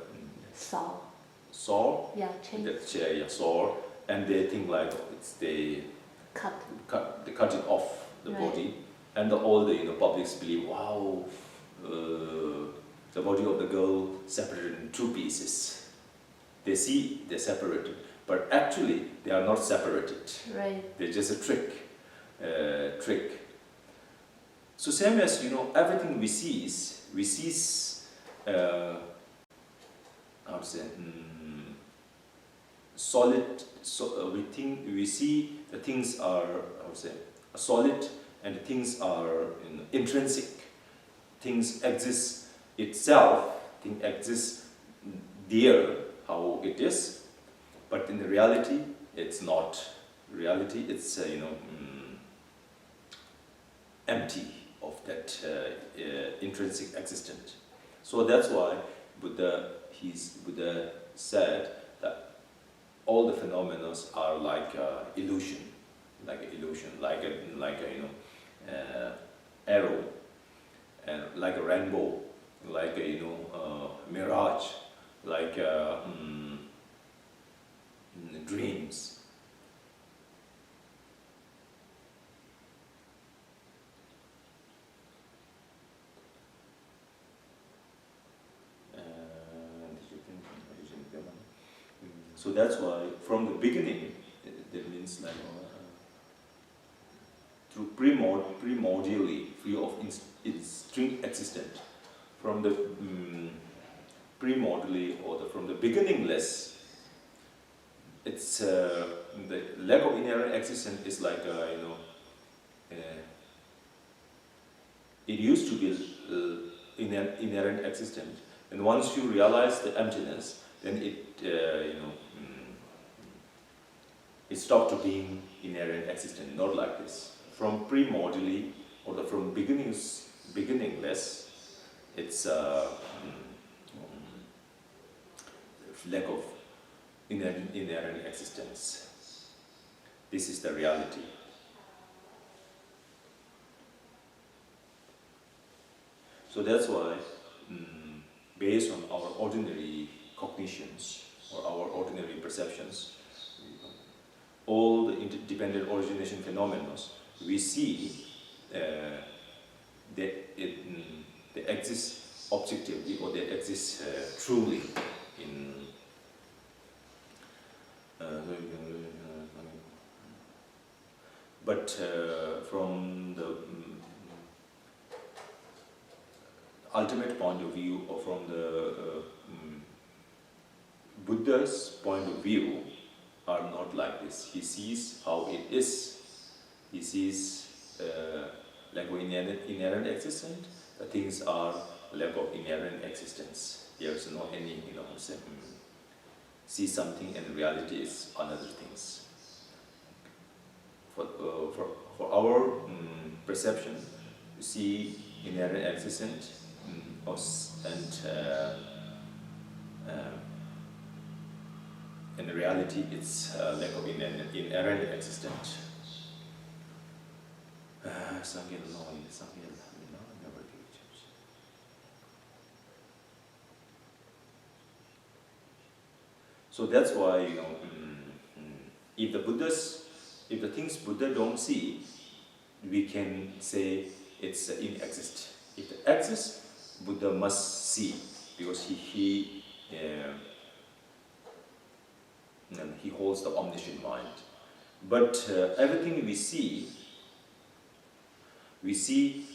saw, Yeah, change. saw, and they think like they cut it off the body, and all the publics believe, wow, the body of the girl separated in two pieces. They see they're separated, but actually they are not separated. Right. They're just a trick. So same as everything we see, how to say, solid. So we see the things are, how to say, solid, and things are intrinsic. Things exist itself. Things exist there how it is, but in the reality it's not. Reality it's empty of that intrinsic existence. So that's why Buddha said that all the phenomena are like illusion, like a arrow, and like a rainbow, like a mirage, like dreams. So that's why from the beginning, that means like through primordially free of instinct existent, from the primordially or from the beginningless, it's the lack of inherent existence is like It used to be inherent existent, and once you realize the emptiness, then it stopped to being inherent existent. Not like this. From primordially, or from beginningless, it's lack of inherent existence. This is the reality. So that's why, based on our ordinary cognitions or our ordinary perceptions, all the dependent origination phenomena, we see they exist objectively, or they exist truly in but from the ultimate point of view, or from the Buddha's point of view, are not like this. He sees how it is. He sees lack of inherent existence. The things are lack of inherent existence. There is no any, see something and reality is another things. For our perception, you see inherent existence, and in reality it's lack of inherent existence. So that's why, if the things Buddha don't see, we can say it's inexist. If it exists, Buddha must see, because he holds the omniscient mind. But everything we see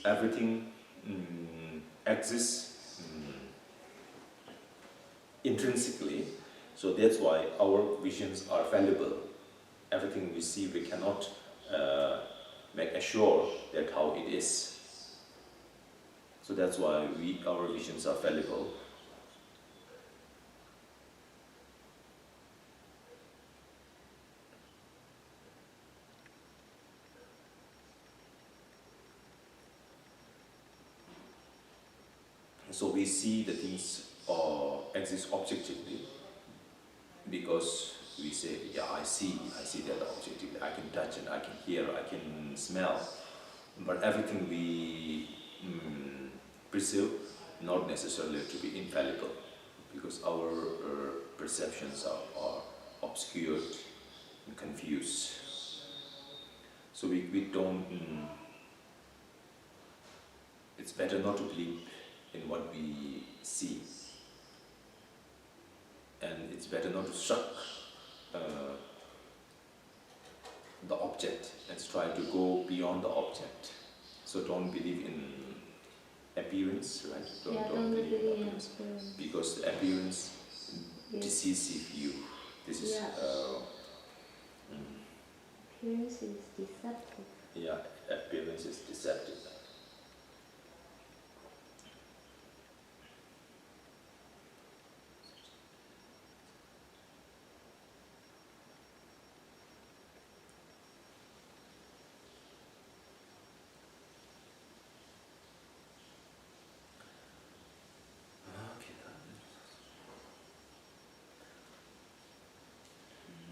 everything exists intrinsically. So that's why our visions are fallible. Everything we see, we cannot make assure that how it is. So that's why our visions are fallible. So we see the things exist objectively, because we say, yeah, I see that objectively. I can touch and I can hear, I can smell. But everything we perceive, not necessarily to be infallible, because our perceptions are obscured and confused. So we don't. It's better not to believe in what we see, and it's better not to struck the object and try to go beyond the object. So don't believe in appearance, right? Don't believe in appearance, because the appearance deceives you. This is appearance is deceptive. Yeah, appearance is deceptive.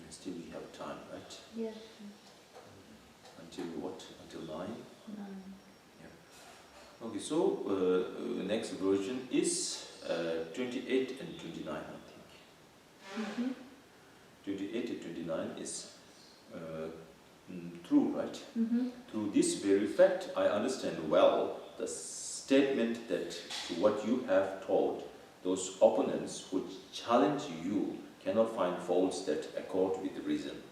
Still we have time, right? Yes. Until what? Until 9? 9. Yeah. Okay, so next version is 28 and 29, I think. 28 and 29 is true, right? Through this very fact, I understand well the statement that to what you have told, those opponents who challenge you cannot find faults that accord with reason.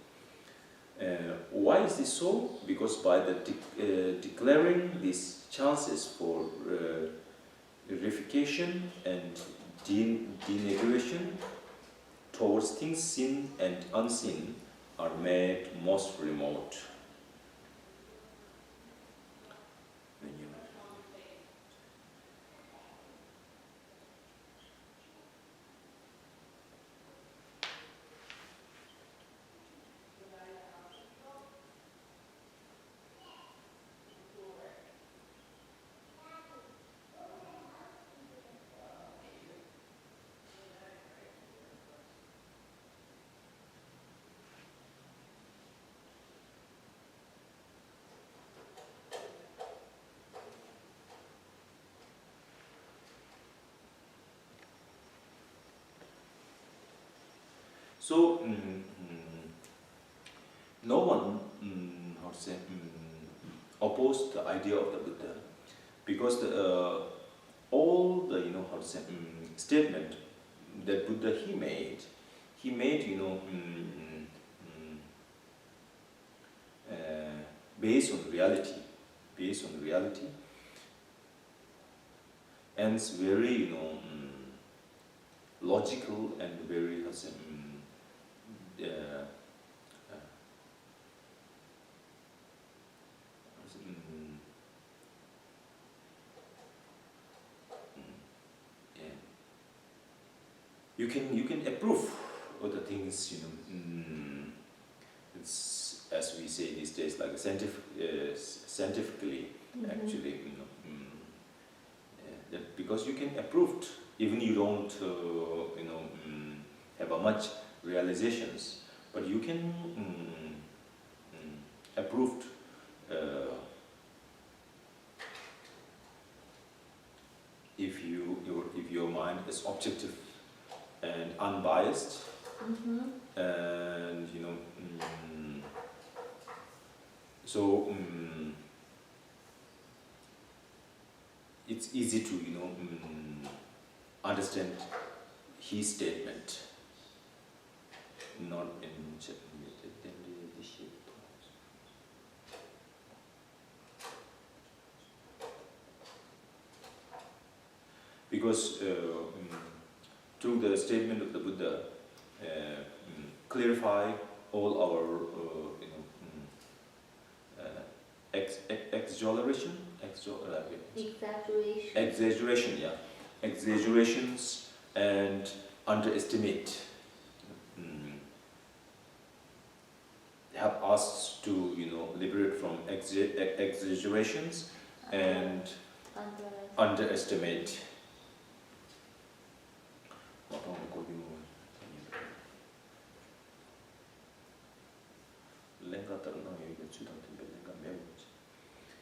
Why is this so? Because by the declaring these chances for verification and denegation towards things seen and unseen are made most remote. So no one, how to say, opposed the idea of the Buddha, because all the how to say statement that Buddha he made based on reality, and it's very logical and very how to say, you can approve of the things it's as we say these days like scientifically actually that because you can approve it, even you don't have a much realizations, but you can approve if your mind is objective and unbiased, and so it's easy to understand his statement, not in because through the statement of the Buddha clarify all our exaggerations and underestimate help us to liberate from exaggerations and underestimate.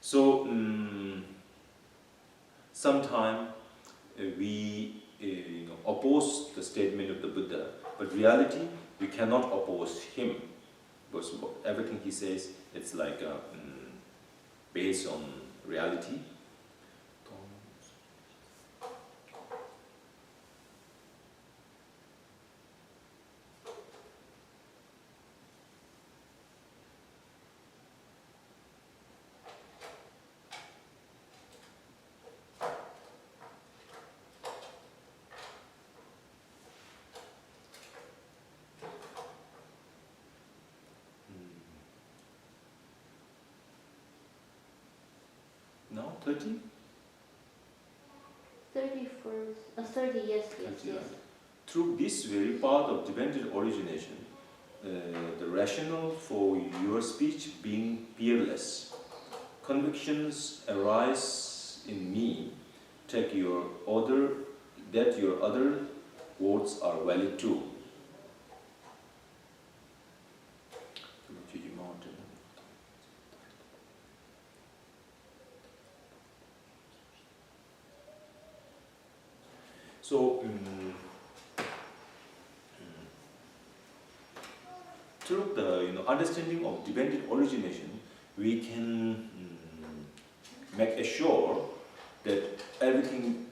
So sometimes we oppose the statement of the Buddha, but reality we cannot oppose him, because everything he says it's like based on reality. Now 30? 31st, 30, yes. Through this very path of dependent origination, the rationale for your speech being peerless, convictions arise in me, take your other, that your other words are valid too. So, through the understanding of dependent origination, we can make assure that everything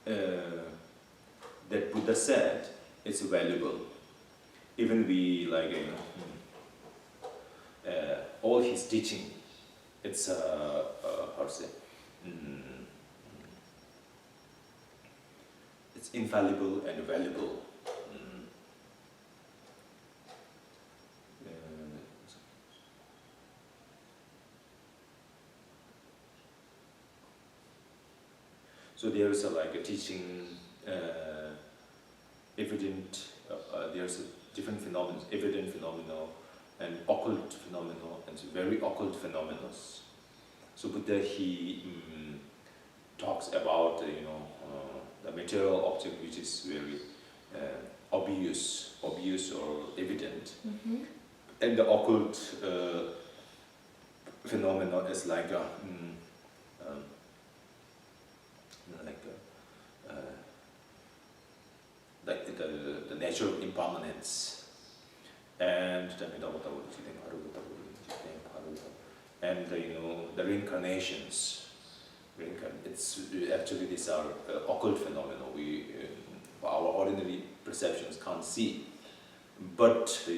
that Buddha said is valuable. Even we all his teaching, it's how to say. It's infallible and valuable. So there is a teaching evident. There's a different phenomena, evident phenomena and occult phenomena, and very occult phenomena. So Buddha he talks about the material object which is very obvious or evident, and the occult phenomena is like the nature of impermanence, and the reincarnations. It's actually these are occult phenomena. We our ordinary perceptions can't see, but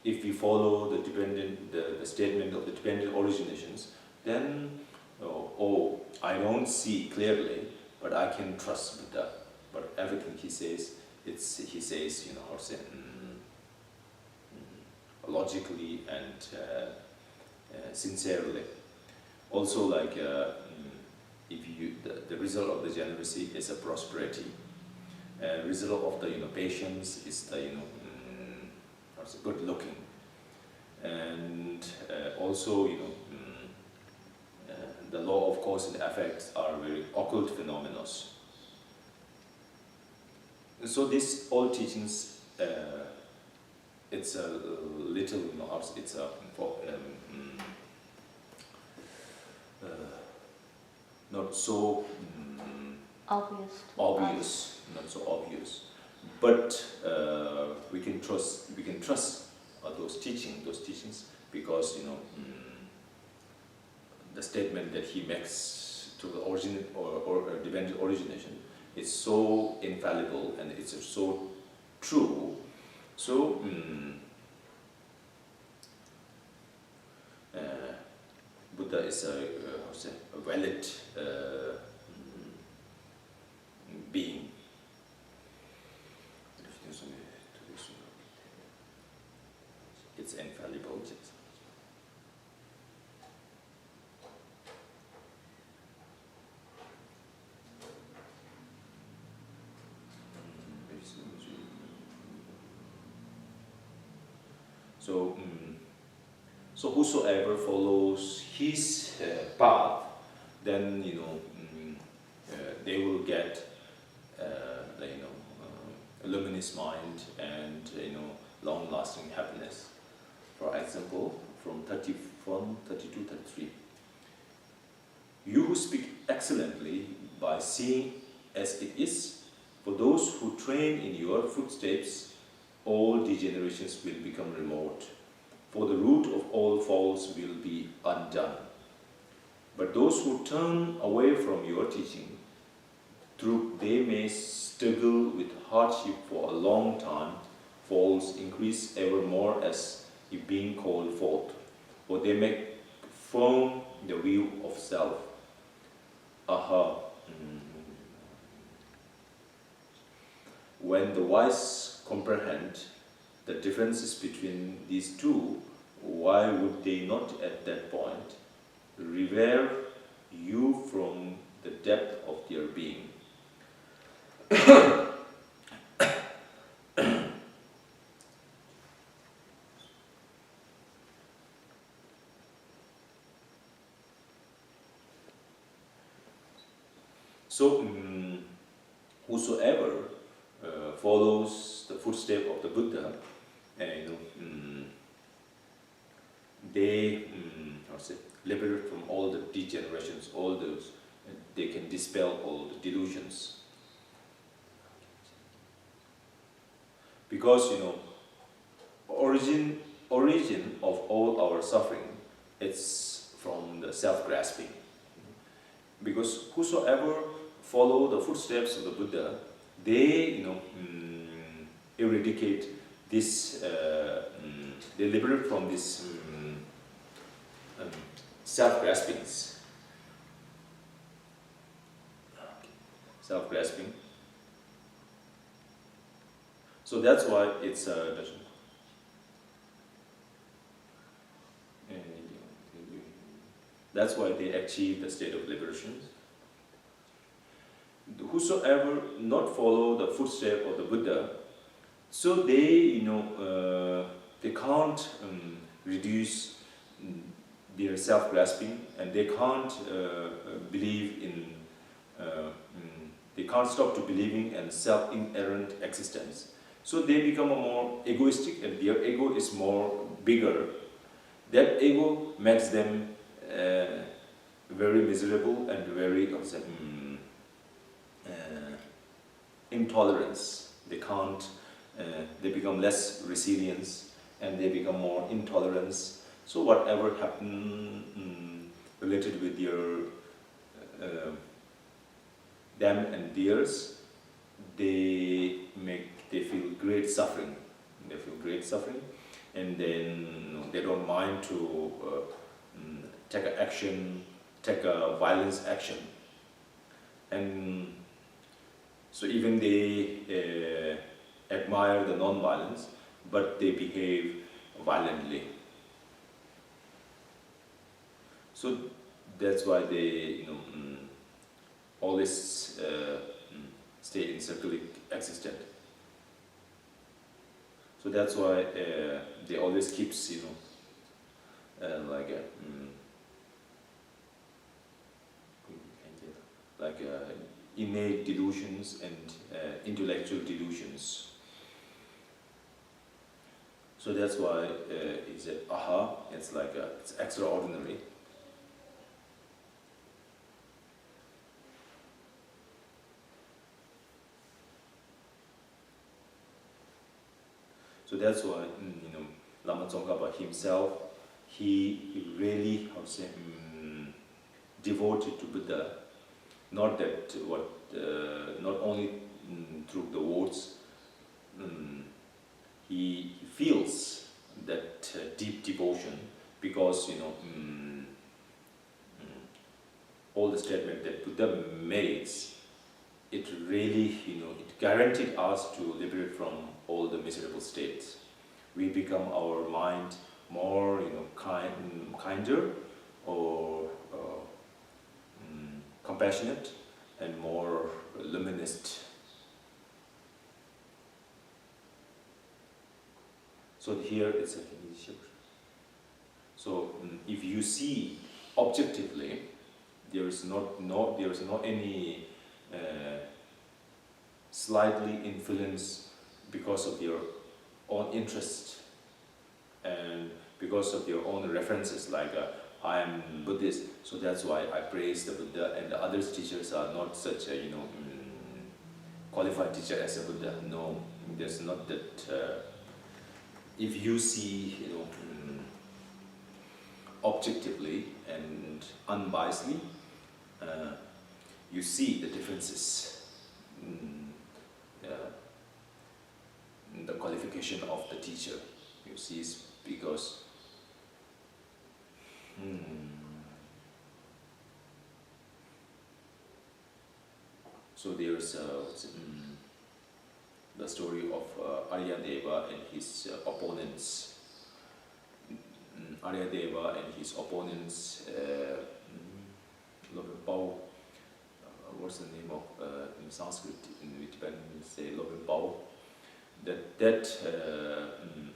if we follow the statement of the dependent originations, then I don't see clearly, but I can trust Buddha. But everything he says, he says logically and sincerely. Also, like if the result of the generosity is a prosperity, result of the patience is the good looking, and also the law of cause and effect are very occult phenomena. So these all teachings, it's a little it's a not so obvious, not so obvious, but we can trust those teachings, because the statement that he makes to the origin or dependent origination is so infallible and it's so true. So Buddha is a valid being. It's infallible. So whosoever follows his path, then they will get a luminous mind and long-lasting happiness. For example, from 32, 33. You who speak excellently by seeing as it is, for those who train in your footsteps, all degenerations will become remote, for the root of all faults will be undone. But those who turn away from your teaching, though they may struggle with hardship for a long time, faults increase ever more as if being called forth, for they make firm the view of self. Aha! When the wise comprehend the differences between these two, why would they not at that point revere you from the depth of their being? So, whosoever follows the footsteps of the Buddha, they liberate from all the degenerations, all those, they can dispel all the delusions. Because origin of all our suffering, it's from the self-grasping. Because whosoever follow the footsteps of the Buddha, they eradicate this, they liberate from this self-graspings. Self-grasping. So that's why it's that's why they achieve the state of liberation. Whosoever not follow the footsteps of the Buddha, so they they can't reduce their self-grasping, and they can't believe in they can't stop to believing in self-inherent existence. So they become more egoistic, and their ego is more bigger. That ego makes them very miserable and very intolerance. They can't. They become less resilience, and they become more intolerance. So whatever happen related with your them and theirs, they feel great suffering. They feel great suffering, and then they don't mind to take a action, take a violence action, and so even they admire the non-violence, but they behave violently. So that's why they always stay in circulic existence. So that's why they always keeps like innate delusions and intellectual delusions. So that's why it's a aha. It's like it's extraordinary. So that's why Lama Tsongkhapa himself, he really, how to say, devoted to Buddha. Not that not only through the words, he feels that deep devotion, because all the statement that Buddha makes, it really it guaranteed us to liberate from all the miserable states. We become our mind more kinder, or compassionate, and more luminous. So here it's a so if you see objectively, there is not any slightly influence because of your own interest and because of your own references, like I am Buddhist, so that's why I praise the Buddha, and the other teachers are not such a qualified teacher as a Buddha. No, there's not that. If you see objectively and unbiasedly, you see the differences in the qualification of the teacher. You see, it's because so there's the story of Aryadeva and his opponents. Aryadeva and his opponents, what's the name of in Sanskrit, in Tibetan we say Lobepao. That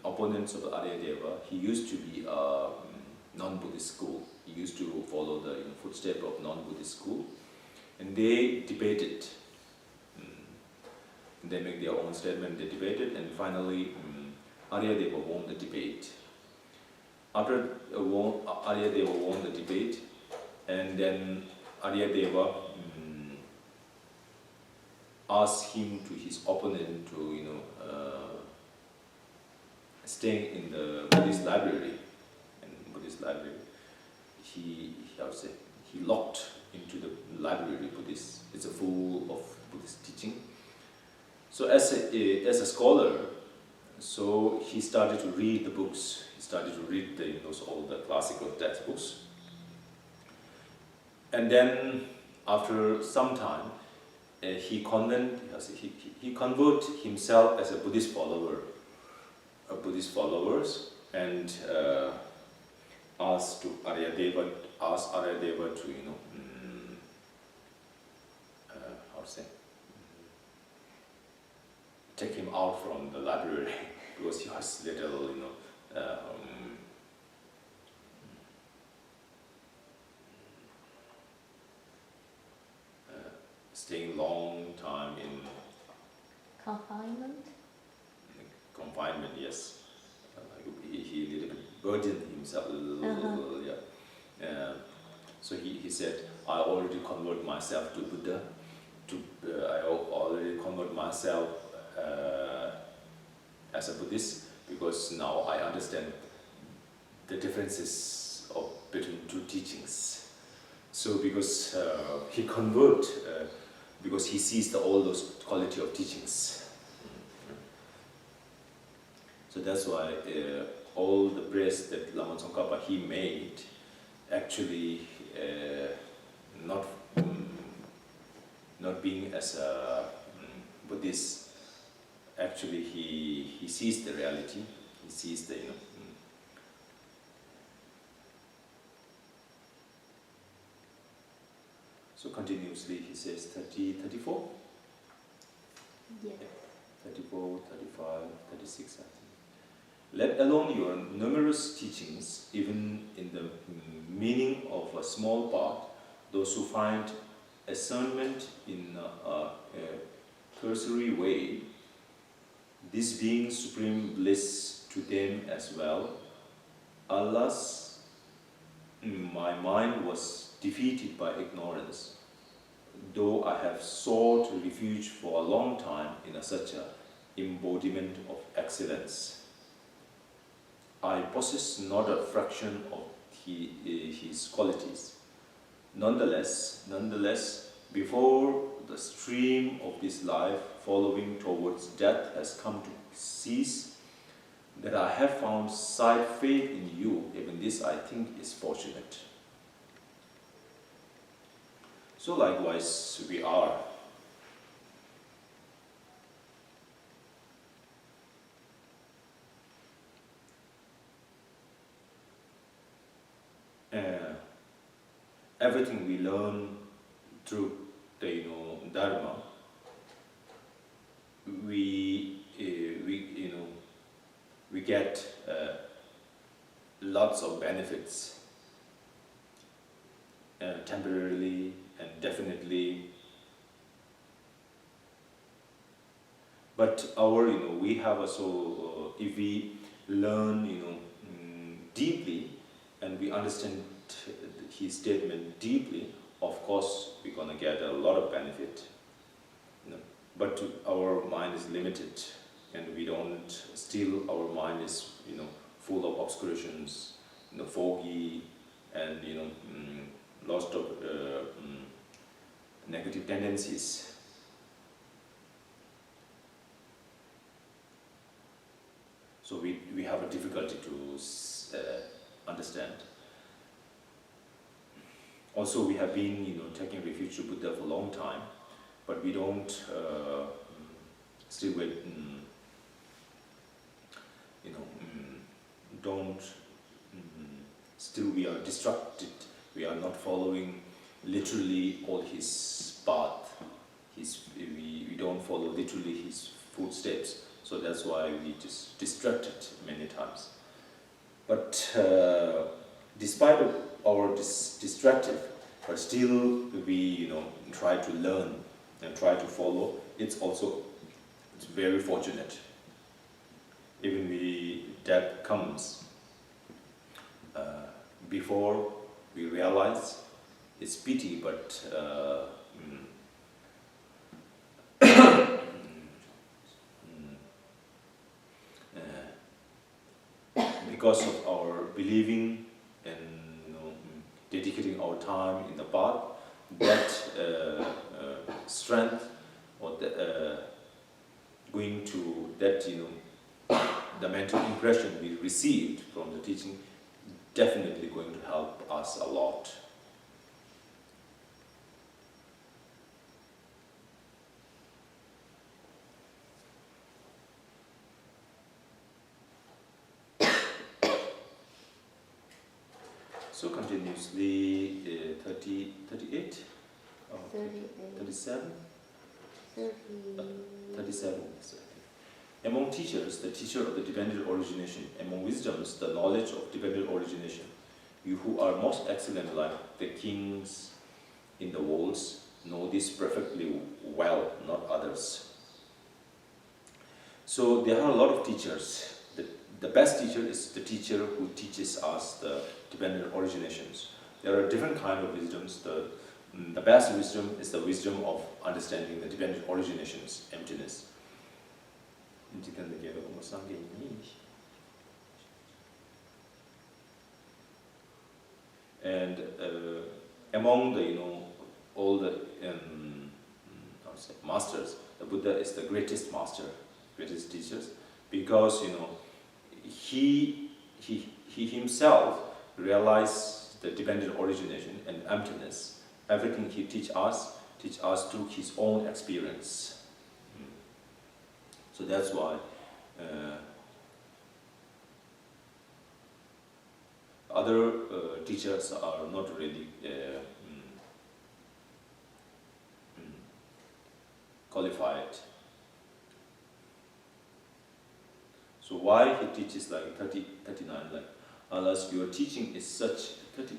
opponents of Aryadeva, he used to be a non-Buddhist school. He used to follow the footsteps of non-Buddhist school, and they debated. They make their own statement, they debated, and finally Aryadeva won the debate. After Aryadeva won the debate, and then Aryadeva asked him to his opponent to stay in the Buddhist library. And Buddhist library, he locked into the library. Buddhist, it's a full of Buddhist teaching. So as a scholar, so he started to read the books. He started to read all the classical textbooks. And then after some time, he converted himself as a Buddhist follower, and asked Aryadeva to take him out from the library because he was little staying long time in confinement, yes. He a little bit burdened himself a little, yeah. So he said, I already convert myself to Buddha. I already convert myself as a Buddhist, because now I understand the differences between two teachings. So because he convert, because he sees all those quality of teachings. So that's why all the prayers that Lama Tsongkhapa he made, actually not being as a Buddhist, actually he sees the reality, he sees the So continuously he says 30, 34? Yes. 34, 35, 36 I think. Let alone your numerous teachings, even in the meaning of a small part, those who find discernment in a cursory way, this being supreme bliss to them as well. Alas, my mind was defeated by ignorance, though I have sought refuge for a long time in such an embodiment of excellence. I possess not a fraction of his qualities. Nonetheless, before the stream of this life following towards death has come to cease, that I have found sight faith in you, even this I think is fortunate. So likewise we are. Everything we learn through the Dharma, we get lots of benefits, temporarily and definitely. But we have also, if we learn, deeply, and we understand his statement deeply, of course we're gonna get a lot of benefit. But our mind is limited, and we don't. Still, our mind is full of obscurations, foggy, and lots of negative tendencies. So we have a difficulty to understand. Also, we have been taking refuge to Buddha for a long time, but we don't still wait. Still we are distracted. We are not following literally all his path. We don't follow literally his footsteps. So that's why we just distracted many times. But despite of our distracted, but still we try to learn and try to follow. It's very fortunate. Even death comes before we realize. It's pity, but because of our believing and dedicating our time in the path, that strength or going to that the mental impression we received from the teaching definitely going to help us a lot. So continuously 30, 38? 37? 37. Among teachers, the teacher of the dependent origination. Among wisdoms, the knowledge of dependent origination. You who are most excellent, like the kings in the walls, know this perfectly well, not others. So there are a lot of teachers. The best teacher is the teacher who teaches us the dependent originations. There are different kinds of wisdoms. The best wisdom is the wisdom of understanding the dependent originations, emptiness. And among the all the how to say, masters, the Buddha is the greatest master, greatest teachers, because he himself realized the dependent origination and emptiness. Everything he teach us through his own experience. So that's why other teachers are not really qualified. So why he teaches like 30, 39, like, unless your teaching is such 30,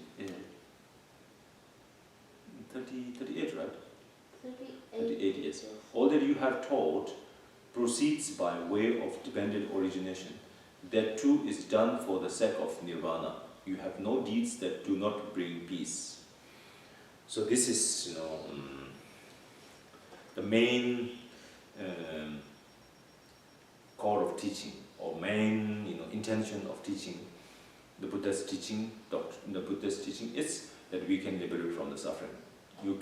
38, right? 38 years. All that you have taught proceeds by way of dependent origination. That too is done for the sake of nirvana. You have no deeds that do not bring peace. So this is, the main core of teaching, or main, intention of teaching. The Buddha's teaching, the Buddha's teaching is that we can liberate from the suffering.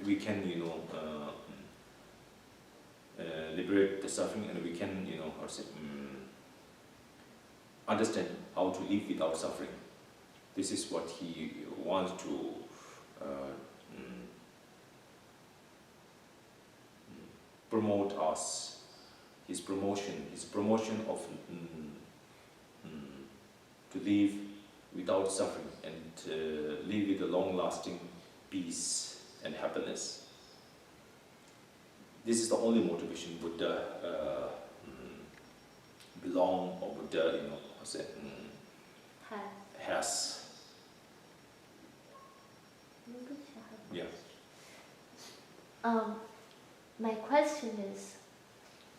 We can, liberate the suffering, and we can, understand how to live without suffering. This is what he wants to promote us. His promotion of to live without suffering and live with a long-lasting peace and happiness. This is the only motivation Buddha Buddha, has. Yeah. My question is,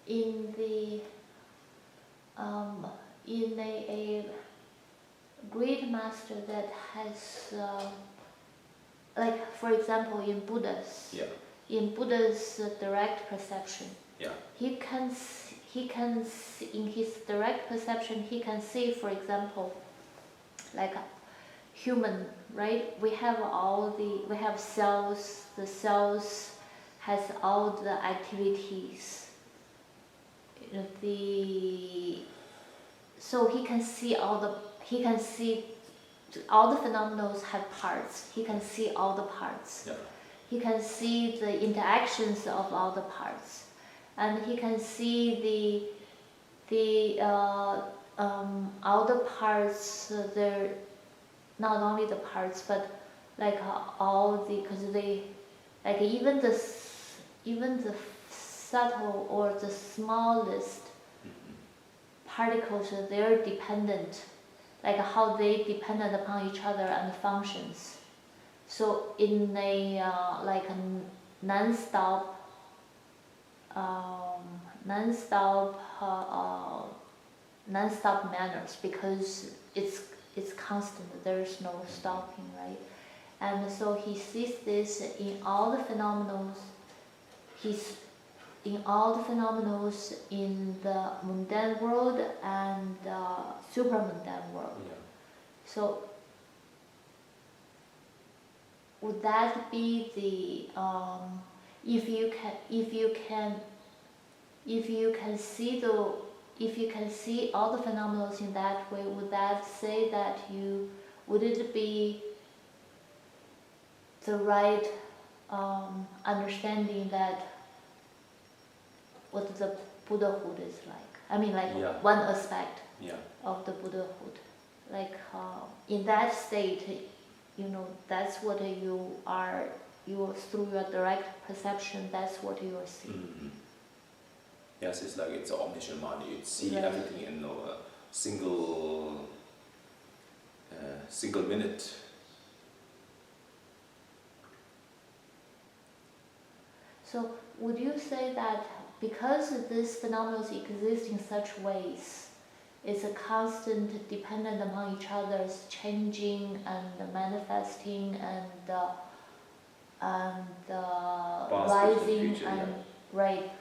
in a great master that has, like for example, in Buddha's direct perception, he can in his direct perception he can see, for example, like human, right? We have cells. The cells has all the activities. So he can see all the phenomena have parts. He can see all the parts. Yeah. He can see the interactions of all the parts, and he can see all the parts. They're not only the parts, but like because they, like even the subtle or the smallest particles, they're dependent, like how they dependent upon each other and functions. So in a like a non-stop manners, because it's constant. There is no stopping, right? And so he sees this in all the phenomena. He's in all the phenomena in the mundane world and supramundane world. Yeah. So would that be the if you can see all the phenomena in that way, would that say that would it be the right understanding that what the Buddhahood is like? I mean, like one aspect of the Buddhahood, like in that state, that's what you are. Through your direct perception, that's what you are seeing. Mm-hmm. Yes, it's like it's omniscient mind. You see everything in a single minute. So, would you say that because these phenomena exist in such ways, it's a constant dependent upon each other's changing and manifesting and rising and right?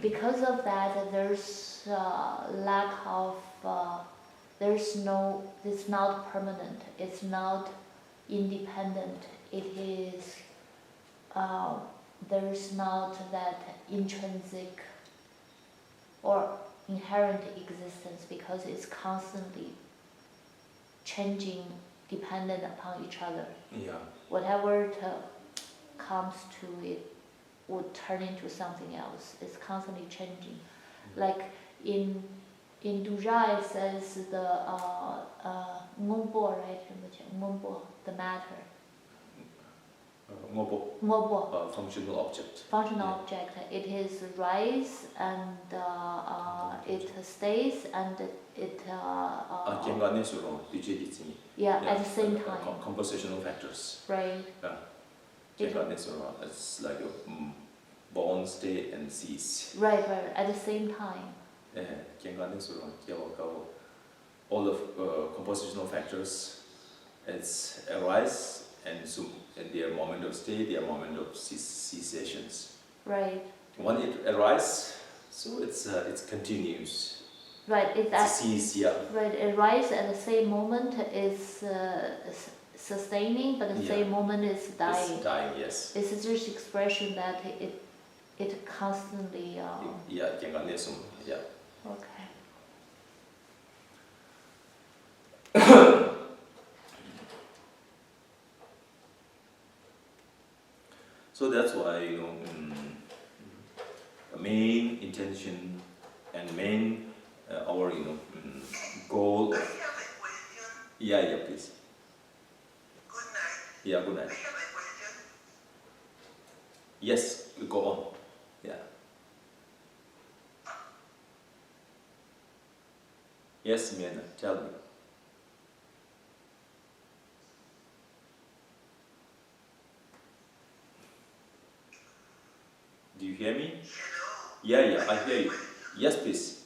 Because of that, there's lack of. It's not permanent. It's not independent. It is, there's not that intrinsic or inherent existence because it's constantly changing, dependent upon each other. Yeah. Whatever comes to it would turn into something else. It's constantly changing. Like in Duja it says the Ngombo, right? Ngombo, the matter. Ngobo. Functional object. Functional object. It is rise and it stays and it. Yeah, at the same time. Compositional factors. Right. It's like a born, stay, and cease. Right. At the same time. All of compositional factors, it's arise and so their moment of stay, their moment of cessations. Right. When it arises, so it's continues. Right. It's cease, yeah. Right. It arises at the same moment is sustaining, but at the same moment is dying. It's dying, yes. It's just expression that it constantly. Yeah. Okay. So that's why the main intention and main our goal. I have a question. Yeah, please. Good night. Yeah, good night. I have a question. Yes, you go on. Yeah. Yes, Miana, tell me. Do you hear me? Hello. Yeah, I hear you. Yes, please.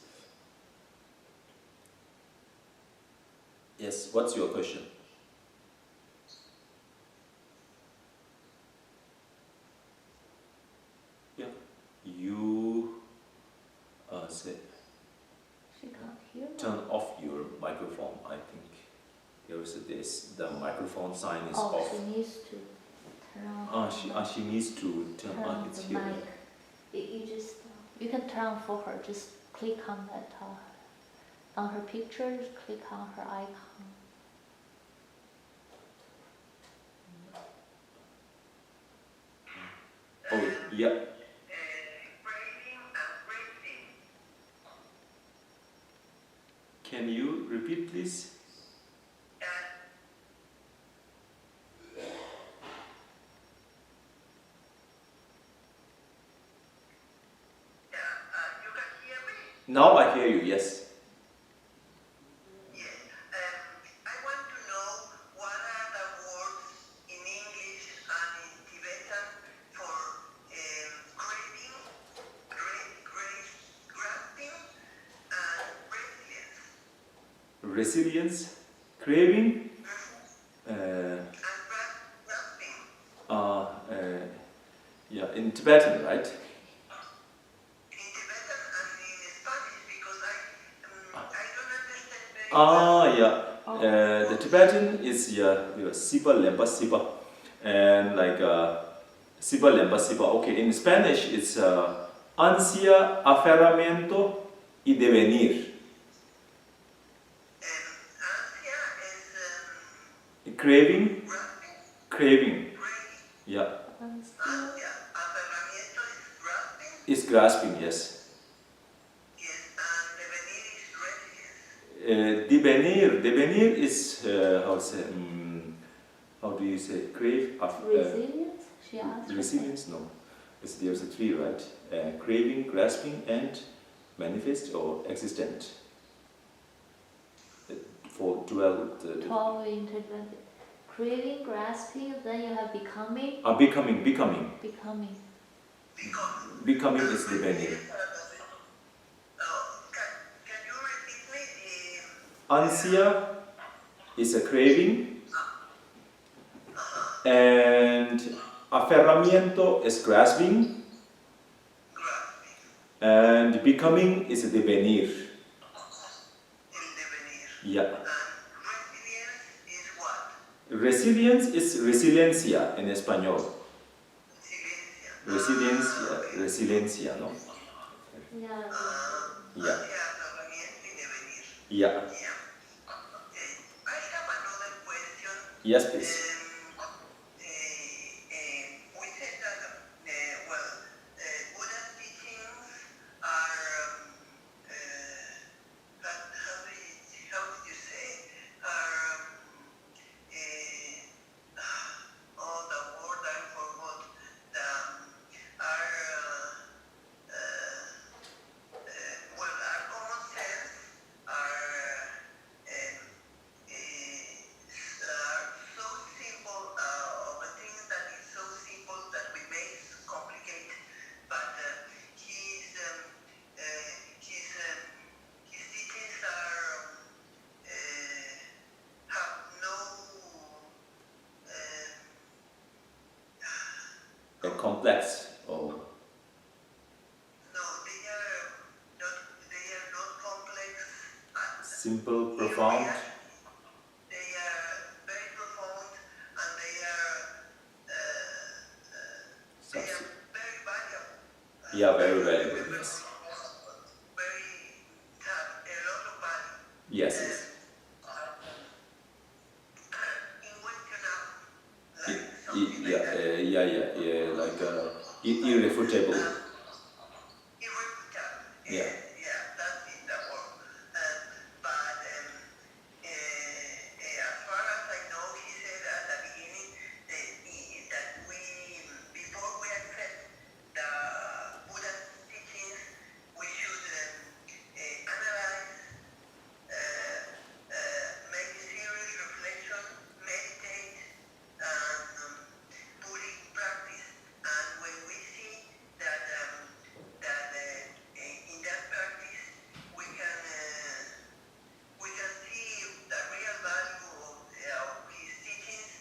Yes, what's your question? Yeah, you say She can't hear. turn off your microphone. I think the microphone sign is Oh, off. she needs to turn on. She needs to turn on its the hearing. mic. You can turn on for her. Just click on that on her picture. Just click on her icon. Oh, yeah. Craving and breathing. Can you repeat, please? You can hear me? Now I hear you, yes. Yes. I want to know what are the words in English and in Tibetan for craving, grasping, and resilience. Resilience, craving, And grasping. yeah, in Tibetan, right? In Tibetan and in Spanish because I don't understand very well. Yeah. The Tibetan is your Sipa Lempa Sipa, and like Sipa Lempa Sipa. Okay, in Spanish it's ansia, aferramiento y devenir. Ansia is Craving, grasping. craving. Yeah, Ansia, aferramiento is grasping. it's grasping. Yes. Yes, and devenir is resilience. Devenir is how do you say crave? Resilience? She asked. Resilience? No, there's a three, right? Craving, grasping, and manifest or existent. For 12. 12 intervened. Craving, grasping, then you have becoming. Becoming. Becoming. Becoming is devenir. Can you repeat me? Ansia is a craving, and aferramiento is grasping, Grasping. and becoming is a devenir. El devenir. Yeah. And resilience is what? Resilience is resiliencia en español. Silencia. Resiliencia, ¿no? Yeah. Yeah. Yeah. Yeah. I have another question. Yes, please. We said that, Buddha's teachings are, how did you say, are, the word I forgot, are, our common sense, are so simple, of the things that is so simple that we make complicate, but his teachings are have no A complex or no, they are not complex. simple, profound. They are very profound and they are very valuable. Yeah, very valuable, yes. Very have a lot of value. Yes, yes. Inquestionable, like something like that. Like irrefutable. Irrefutable. Yeah. That's it, the word. But as far as I know, he said at the beginning that before we accept the Buddha's teachings, we should analyze, make serious reflection, meditate, and put in practice. And when we see that in that practice we can see the real value of his teachings,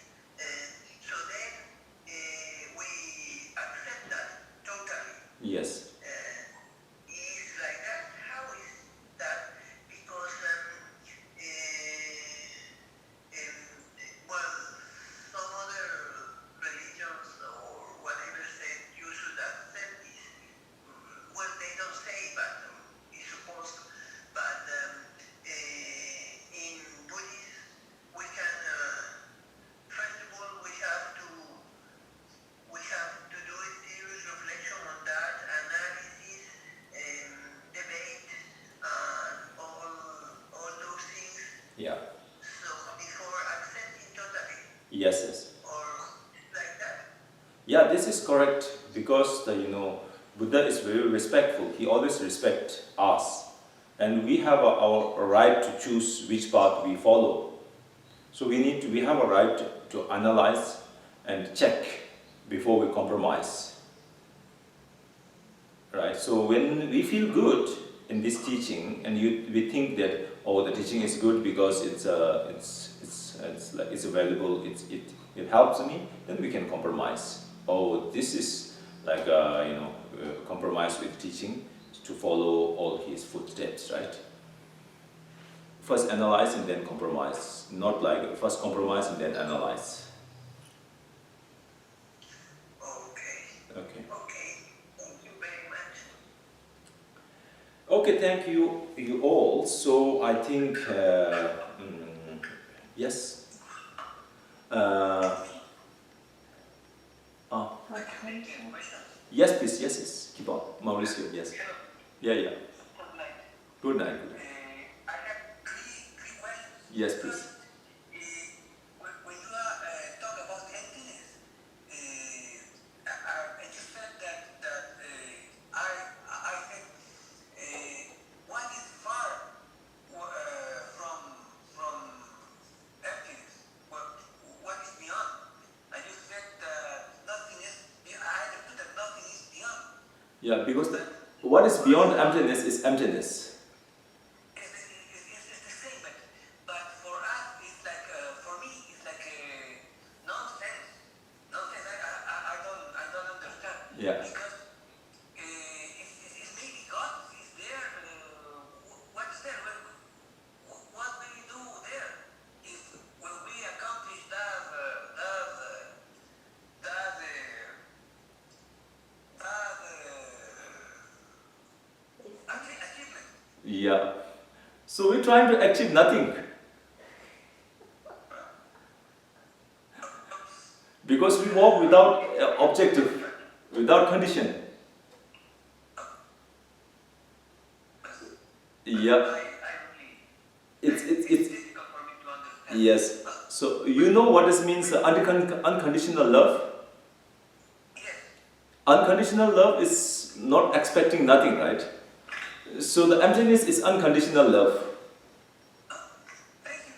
so then we accept that totally. Yes. Is like that. How is that? Because some other religions or whatever say you should accept this. Well, they don't say, but it's supposed to. But in Buddhism, we can first of all we have to do a serious reflection on that, analysis, debate, and all those things. Yeah. So before accepting totally, Yes, yes. or like that. Yeah, this is correct because Buddha is very respectful. He always respects us, and we have our right to choose which path we follow. So we have a right to analyze and check before we compromise. Right. So when we feel good in this teaching, and we think that the teaching is good because it's available, it helps me, then we can compromise. This is like compromise with teaching to follow all his footsteps, right? First analyze and then compromise, not like first compromise and then analyze. Okay. Thank you very much. Okay, thank you all. So I think yes. Yes, please. Yes. Keep on, Mauricio. Yes. Yeah. Good night. I have three questions. Yes, please. When you talk about emptiness, I just said that I said one is far from emptiness. What is beyond? I just said nothing is. I understood that nothing is beyond. Yeah, because what is beyond emptiness is emptiness. It's the same, but for us, it's like for me, it's like nonsense. Nonsense. I don't understand. Yeah. Because it's maybe God is there. What's there? What will we do there? If when we accomplish that Yeah. So we're trying to achieve nothing. Because we walk without objective, without condition. Yeah. It's difficult for me to understand. yes. So you know what this means, unconditional love? Yes. Unconditional love is not expecting nothing, right? So the emptiness is unconditional love. Thank you.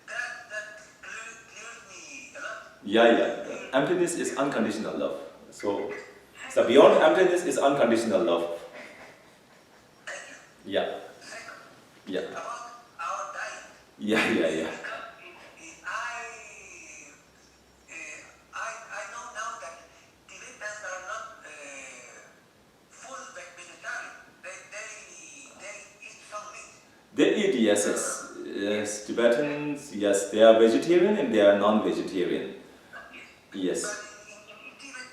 That clears me a lot. Yeah. Emptiness is unconditional love. So beyond emptiness is unconditional love. Thank you. Yeah. Second, Yeah. about our diet. Yeah. I know now that Tibetans are not full vegetarian. They eat some meat. They eat, yes. Tibetans, yes, they are vegetarian and they are non-vegetarian. Yes. But in Tibet,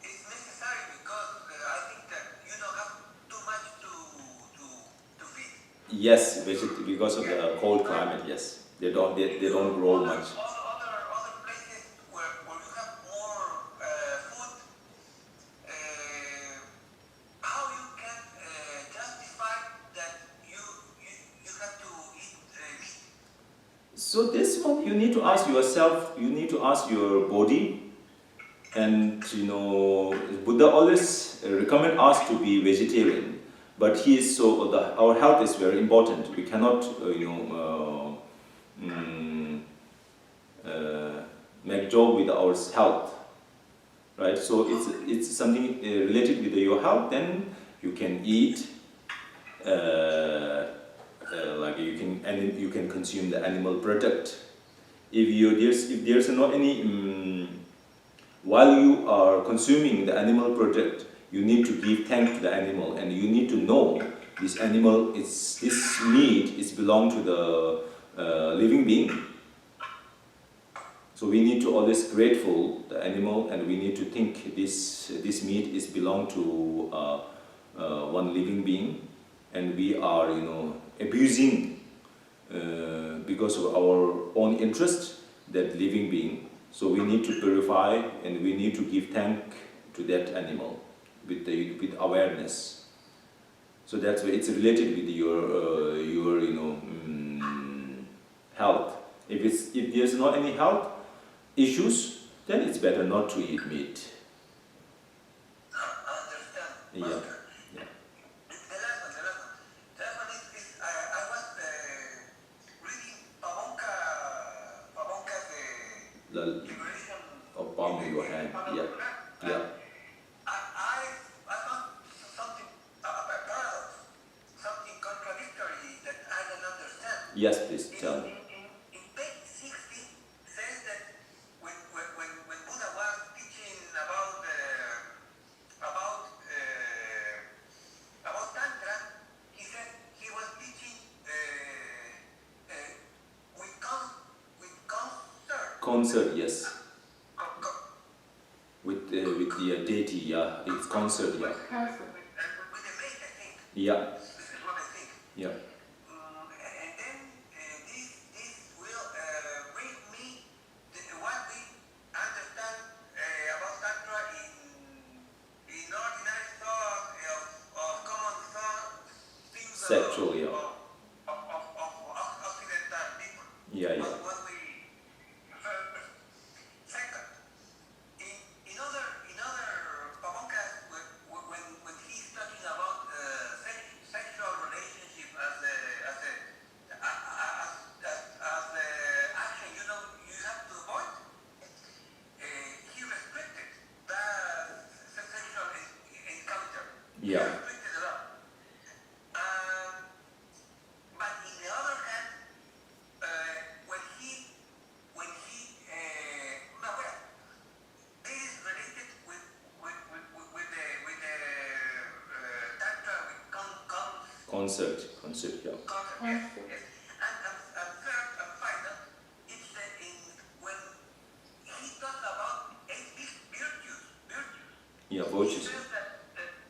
it's necessary because I think that you don't have too much to feed. Yes, because of the cold climate, yes. They don't grow much. Other places where you have more food, how you can justify that you have to eat meat? So this one you need to ask yourself, you need to ask your body. And Buddha always recommend us to be vegetarian, but our health is very important. We cannot make joke with our health, right? So it's something related with your health. Then you can eat, like you can consume the animal product. If there's not any while you are consuming the animal product, you need to give thanks to the animal, and you need to know this meat is belong to the living being. So we need to always grateful the animal, and we need to think this meat is belong to one living being, and we are abusing because of our own interest that living being. So we need to purify, and we need to give thank to that animal with awareness. So that's why it's related with your health. If there's not any health issues, then it's better not to eat meat. I understand. Yeah. The last one is I was reading Pavonka's The liberation. palm of your hand. Yeah. I found something a paradox, something contradictory that I don't understand. Yes, please tell me. In page 60 says that when Buddha was teaching about Tantra, he said he was teaching with concert. Concert, yes. Co- With the deity, yeah. It's concert, yeah. Concert. with the mate, I think. Yeah. This is what I think. Yeah. And then this will bring me what we understand about Tantra in ordinary thought of common thought, things Sexual, yeah. of Occidental people. Yeah. What we second, in other Pavonkas, when he's talking about sexual relationship as action, you have to avoid. He restricted that sexual encounter. He Yeah. restricted a lot. But in the other hand, when he no, well, this is related with the Tantra with Concert, yeah. concept, yes. And third and final, it's when he talks about 8 virtues. Yeah, He virtues. says that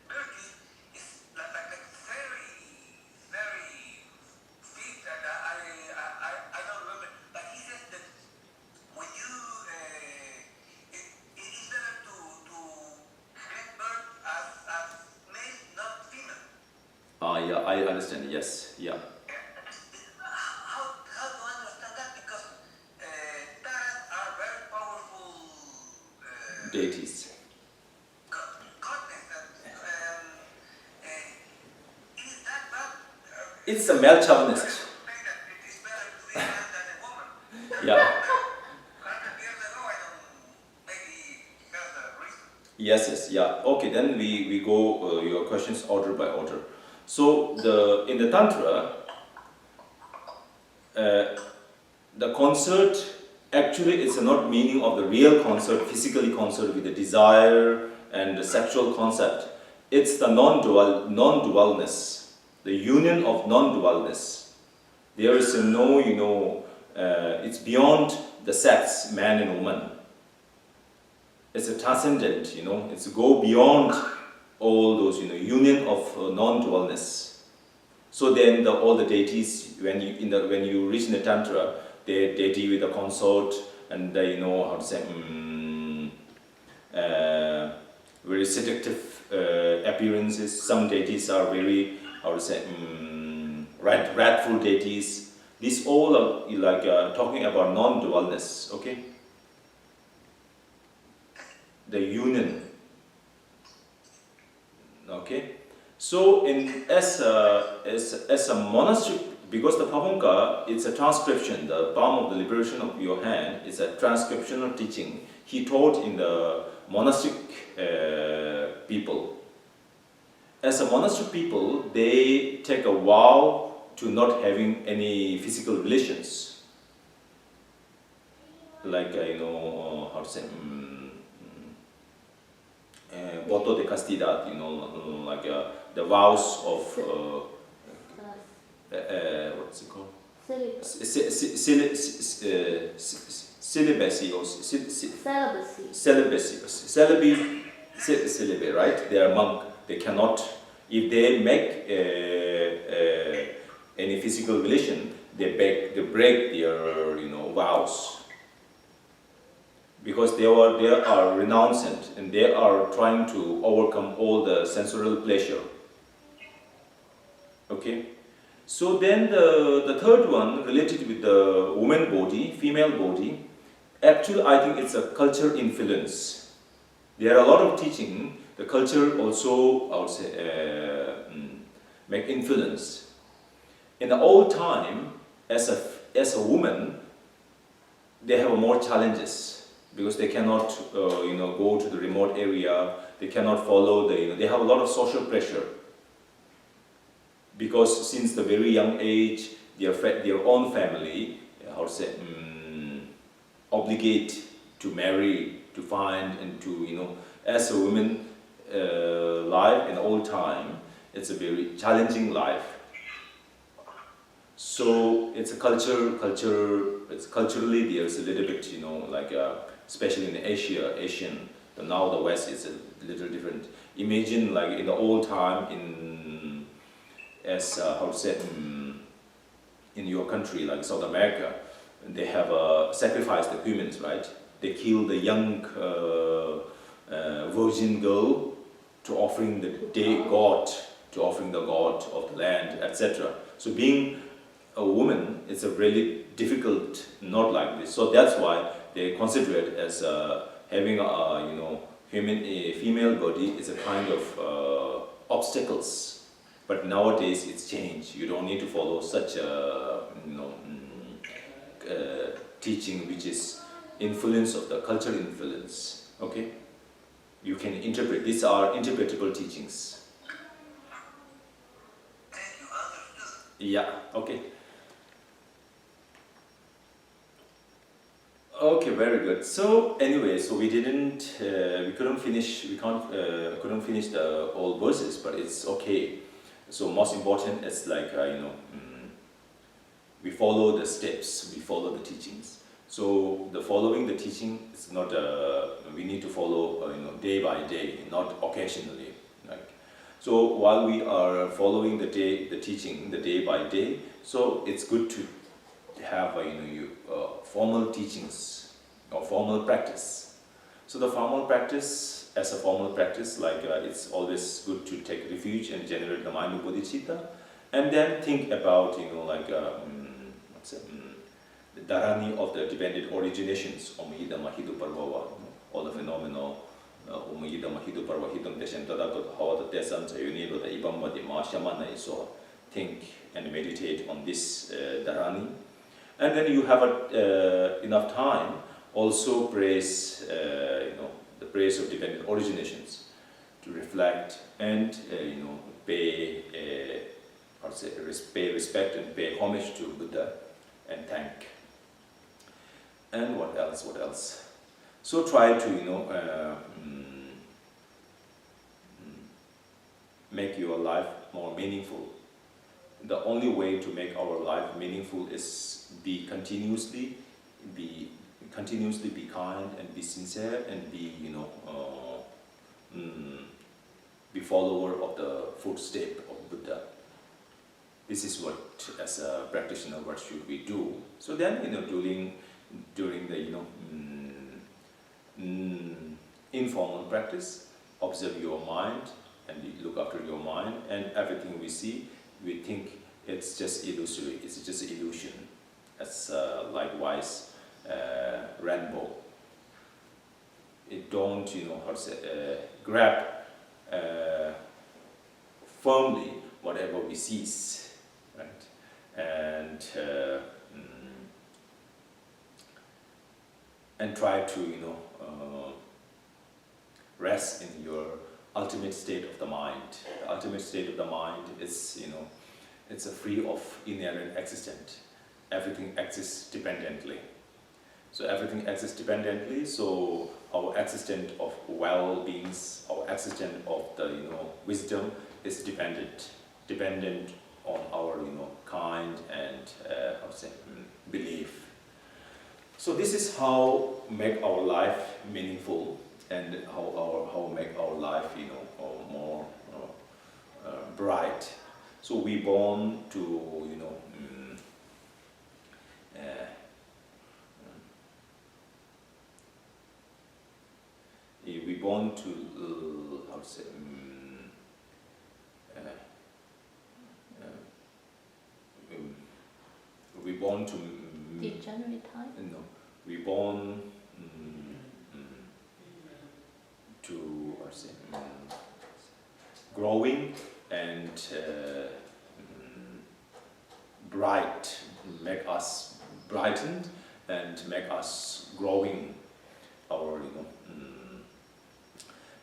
virtues is like Yeah, I understand. Yes, yeah. How to understand that? Because taras are very powerful Deities. godness. Is that bad? It's a male chauvinist. Say that it is better to be a man than a woman. Yeah. 100 years ago, I don't. Maybe there's a reason. Yes, yes, yeah. Okay, then we go your questions order by order. So in the Tantra, the concert actually is not meaning of the real concert, physically concert with the desire and the sexual concept. It's the non-dualness, the union of non-dualness. There is no, it's beyond the sex, man and woman. It's a transcendent, it's go beyond all those, union of non-dualness. So then all the deities, when you reach in the Tantra, they deity with a consort and they know how to say, very seductive appearances. Some deities are very, how to say, wrathful deities. These all are like talking about non-dualness, okay? The union, okay? So as a monastery, because the Pabonka, it's a transcription, the palm of the liberation of your hand is a transcriptional teaching. He taught in the monastic people. As a monastic people, they take a vow to not having any physical relations. Like, how to say, voto de castidad, like the vows of, what's it called? Celibacy or celibacy, right? They are monk. They cannot, if they make any physical relation, they break their vows, because they are renouncant and they are trying to overcome all the sensorial pleasure. Okay. So then the third one related with the woman body, female body, actually I think it's a culture influence. There are a lot of teaching, the culture also, I would say, make influence. In the old time, as a woman, they have more challenges because they cannot, go to the remote area, they cannot follow they have a lot of social pressure. Because since the very young age, their own family, how to say, obligate to marry, to find, and to, as a woman life in old time, it's a very challenging life. So it's a it's culturally there's a little bit, like, especially in Asian, but now the West is a little different. Imagine like in the old time how to say, in your country, like South America, they have sacrificed the humans, right? They kill the young virgin girl to offering the god of the land, etc. So being a woman, it's a really difficult, not like this. So that's why they consider it as having a female body is a kind of obstacles. But nowadays it's changed. You don't need to follow such a teaching which is influence of the cultural influence. Okay, you can interpret. These are interpretable teachings. Thank you, understood. Yeah. Okay. Okay, very good. So anyway, so we couldn't finish the all verses, but it's okay. So most important is like, we follow the steps, we follow the teachings. So the following the teaching is not, we need to follow, day by day, not occasionally. Like, so while we are following the teaching, the day by day, so it's good to have, formal teachings or formal practice. So the formal practice as a formal practice, like it's always good to take refuge and generate the mind of bodhicitta, and then think about, like the dharani of the dependent originations, omida mahidu parvava, all the phenomenal omida mahidu parva hidam deshan tadatot hawata desan sayunido the ibamba di ma shamana iso. Think and meditate on this dharani, and then you have enough time also praise the praise of dependent originations, to reflect and pay respect and pay homage to Buddha and thank. And what else? So try to make your life more meaningful. The only way to make our life meaningful is continuously be kind and be sincere and be be follower of the footstep of Buddha. This is what, as a practitioner, what should we do? So then during the informal practice, observe your mind and look after your mind, and everything we see, we think it's just illusory, it's just illusion. As likewise rainbow. It don't grab firmly whatever we seize, right? And try to rest in your ultimate state of the mind. The ultimate state of the mind is it's a free of inherent existence. Everything exists dependently. So everything exists dependently. So our existence of well-beings, our existence of the wisdom is dependent on our kind and belief. So this is how make our life meaningful, and how make our life more bright. So we born to we born to we born to Degenerate time? no, we born to growing and bright, make us brightened and make us growing our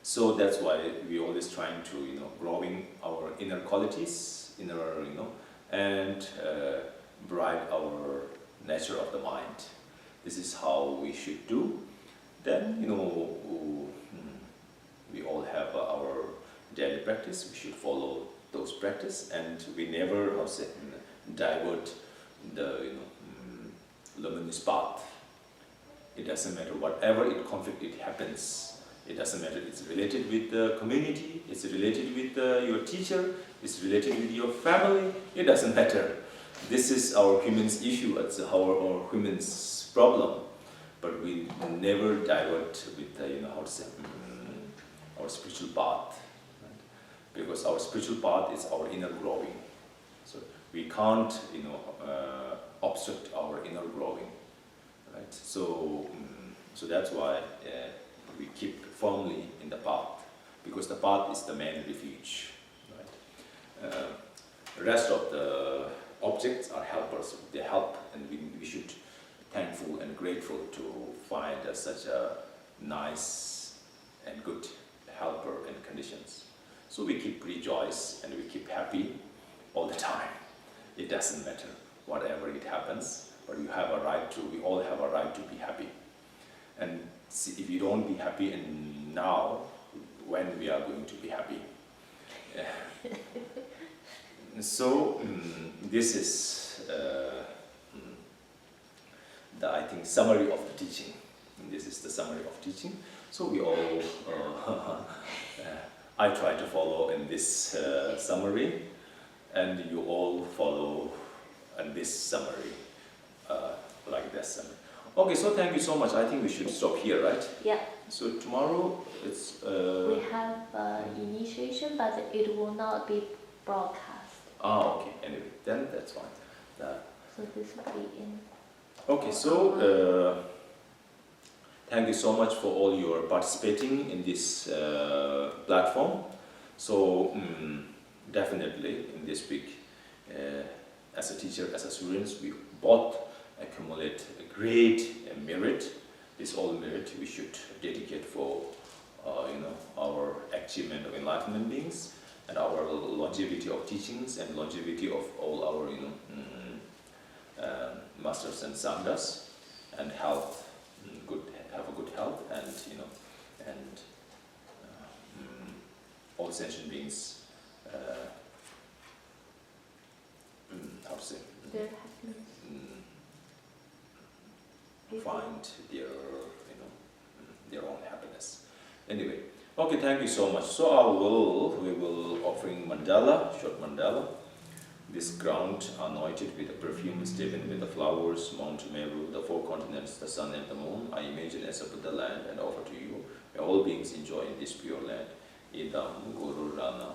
so that's why we always trying to growing our inner qualities, and bright our nature of the mind. This is how we should do. Then we all have our daily practice. We should follow those practice, and we never divert the luminous path. It doesn't matter whatever conflict it happens. It doesn't matter. It's related with the community. It's related with your teacher. It's related with your family. It doesn't matter. This is our human's issue. It's our human's problem. But we never divert with our spiritual path, right? Because our spiritual path is our inner growing. So we can't obstruct our inner growing, right? So that's why we keep firmly in the path, because the path is the main refuge, right? The rest of the objects are helpers. They help, and we should be thankful and grateful to find such a nice and good helper and conditions. So we keep rejoice and we keep happy all the time. It doesn't matter whatever it happens, but we all have a right to be happy. And see, if you don't be happy, and now, when we are going to be happy? So this is the, I think, summary of the teaching. This is the summary of teaching. So we all, I try to follow in this summary, and you all follow in this summary, like this summary. Okay, so thank you so much. I think we should stop here, right? Yeah. So tomorrow it's. We have initiation, but it will not be broadcast. Okay. Anyway, then that's fine. So this will be in. Okay. So thank you so much for all your participating in this platform. So definitely in this week, as a teacher, as a students, we both accumulate a great merit. This all merit we should dedicate for our achievement of enlightenment beings and our longevity of teachings and longevity of all our masters and sanghas and health, have a good health and all sentient beings. How to say? Their happiness. Find their own happiness. Anyway, okay, thank you so much. So we will offering mandala, short mandala. This ground anointed with the perfume, steeped with the flowers, Mount Meru, the four continents, the sun and the moon. I imagine as a Buddha land and offer to you. May all beings enjoy in this pure land. Idam Guru Rana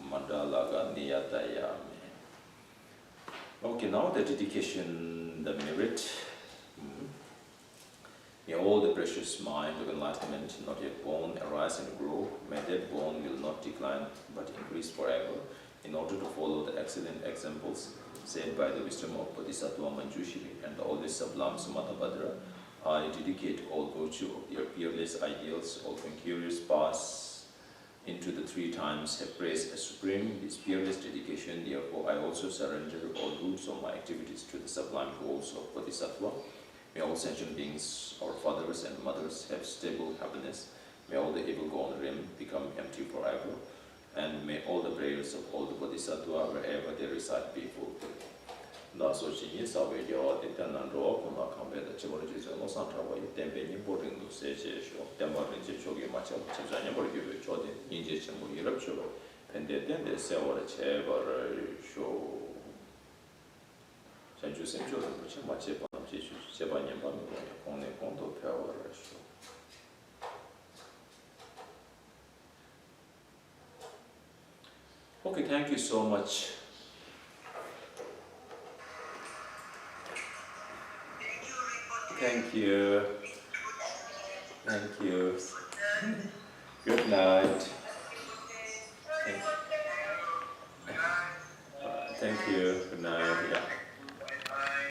Mandala Niyatayame. Okay, now the dedication, the merit. May all the precious mind of enlightenment not yet born arise and grow. May that born will not decline but increase forever. In order to follow the excellent examples set by the wisdom of Bodhisattva Manjushri and all the sublime Sumatabhadra, I dedicate all virtue of their peerless ideals, all curious paths into the 3 times have praised as supreme. This peerless dedication, therefore, I also surrender all roots of my activities to the sublime goals of Bodhisattva. May all sentient beings, our fathers and mothers, have stable happiness. May all the evil-gone realm become empty forever. And may all the prayers of all the Bodhisattva, wherever they reside, be fulfilled. So, okay, thank you so much. Thank you. Thank you. Good night. Thank you. Good night. Yeah.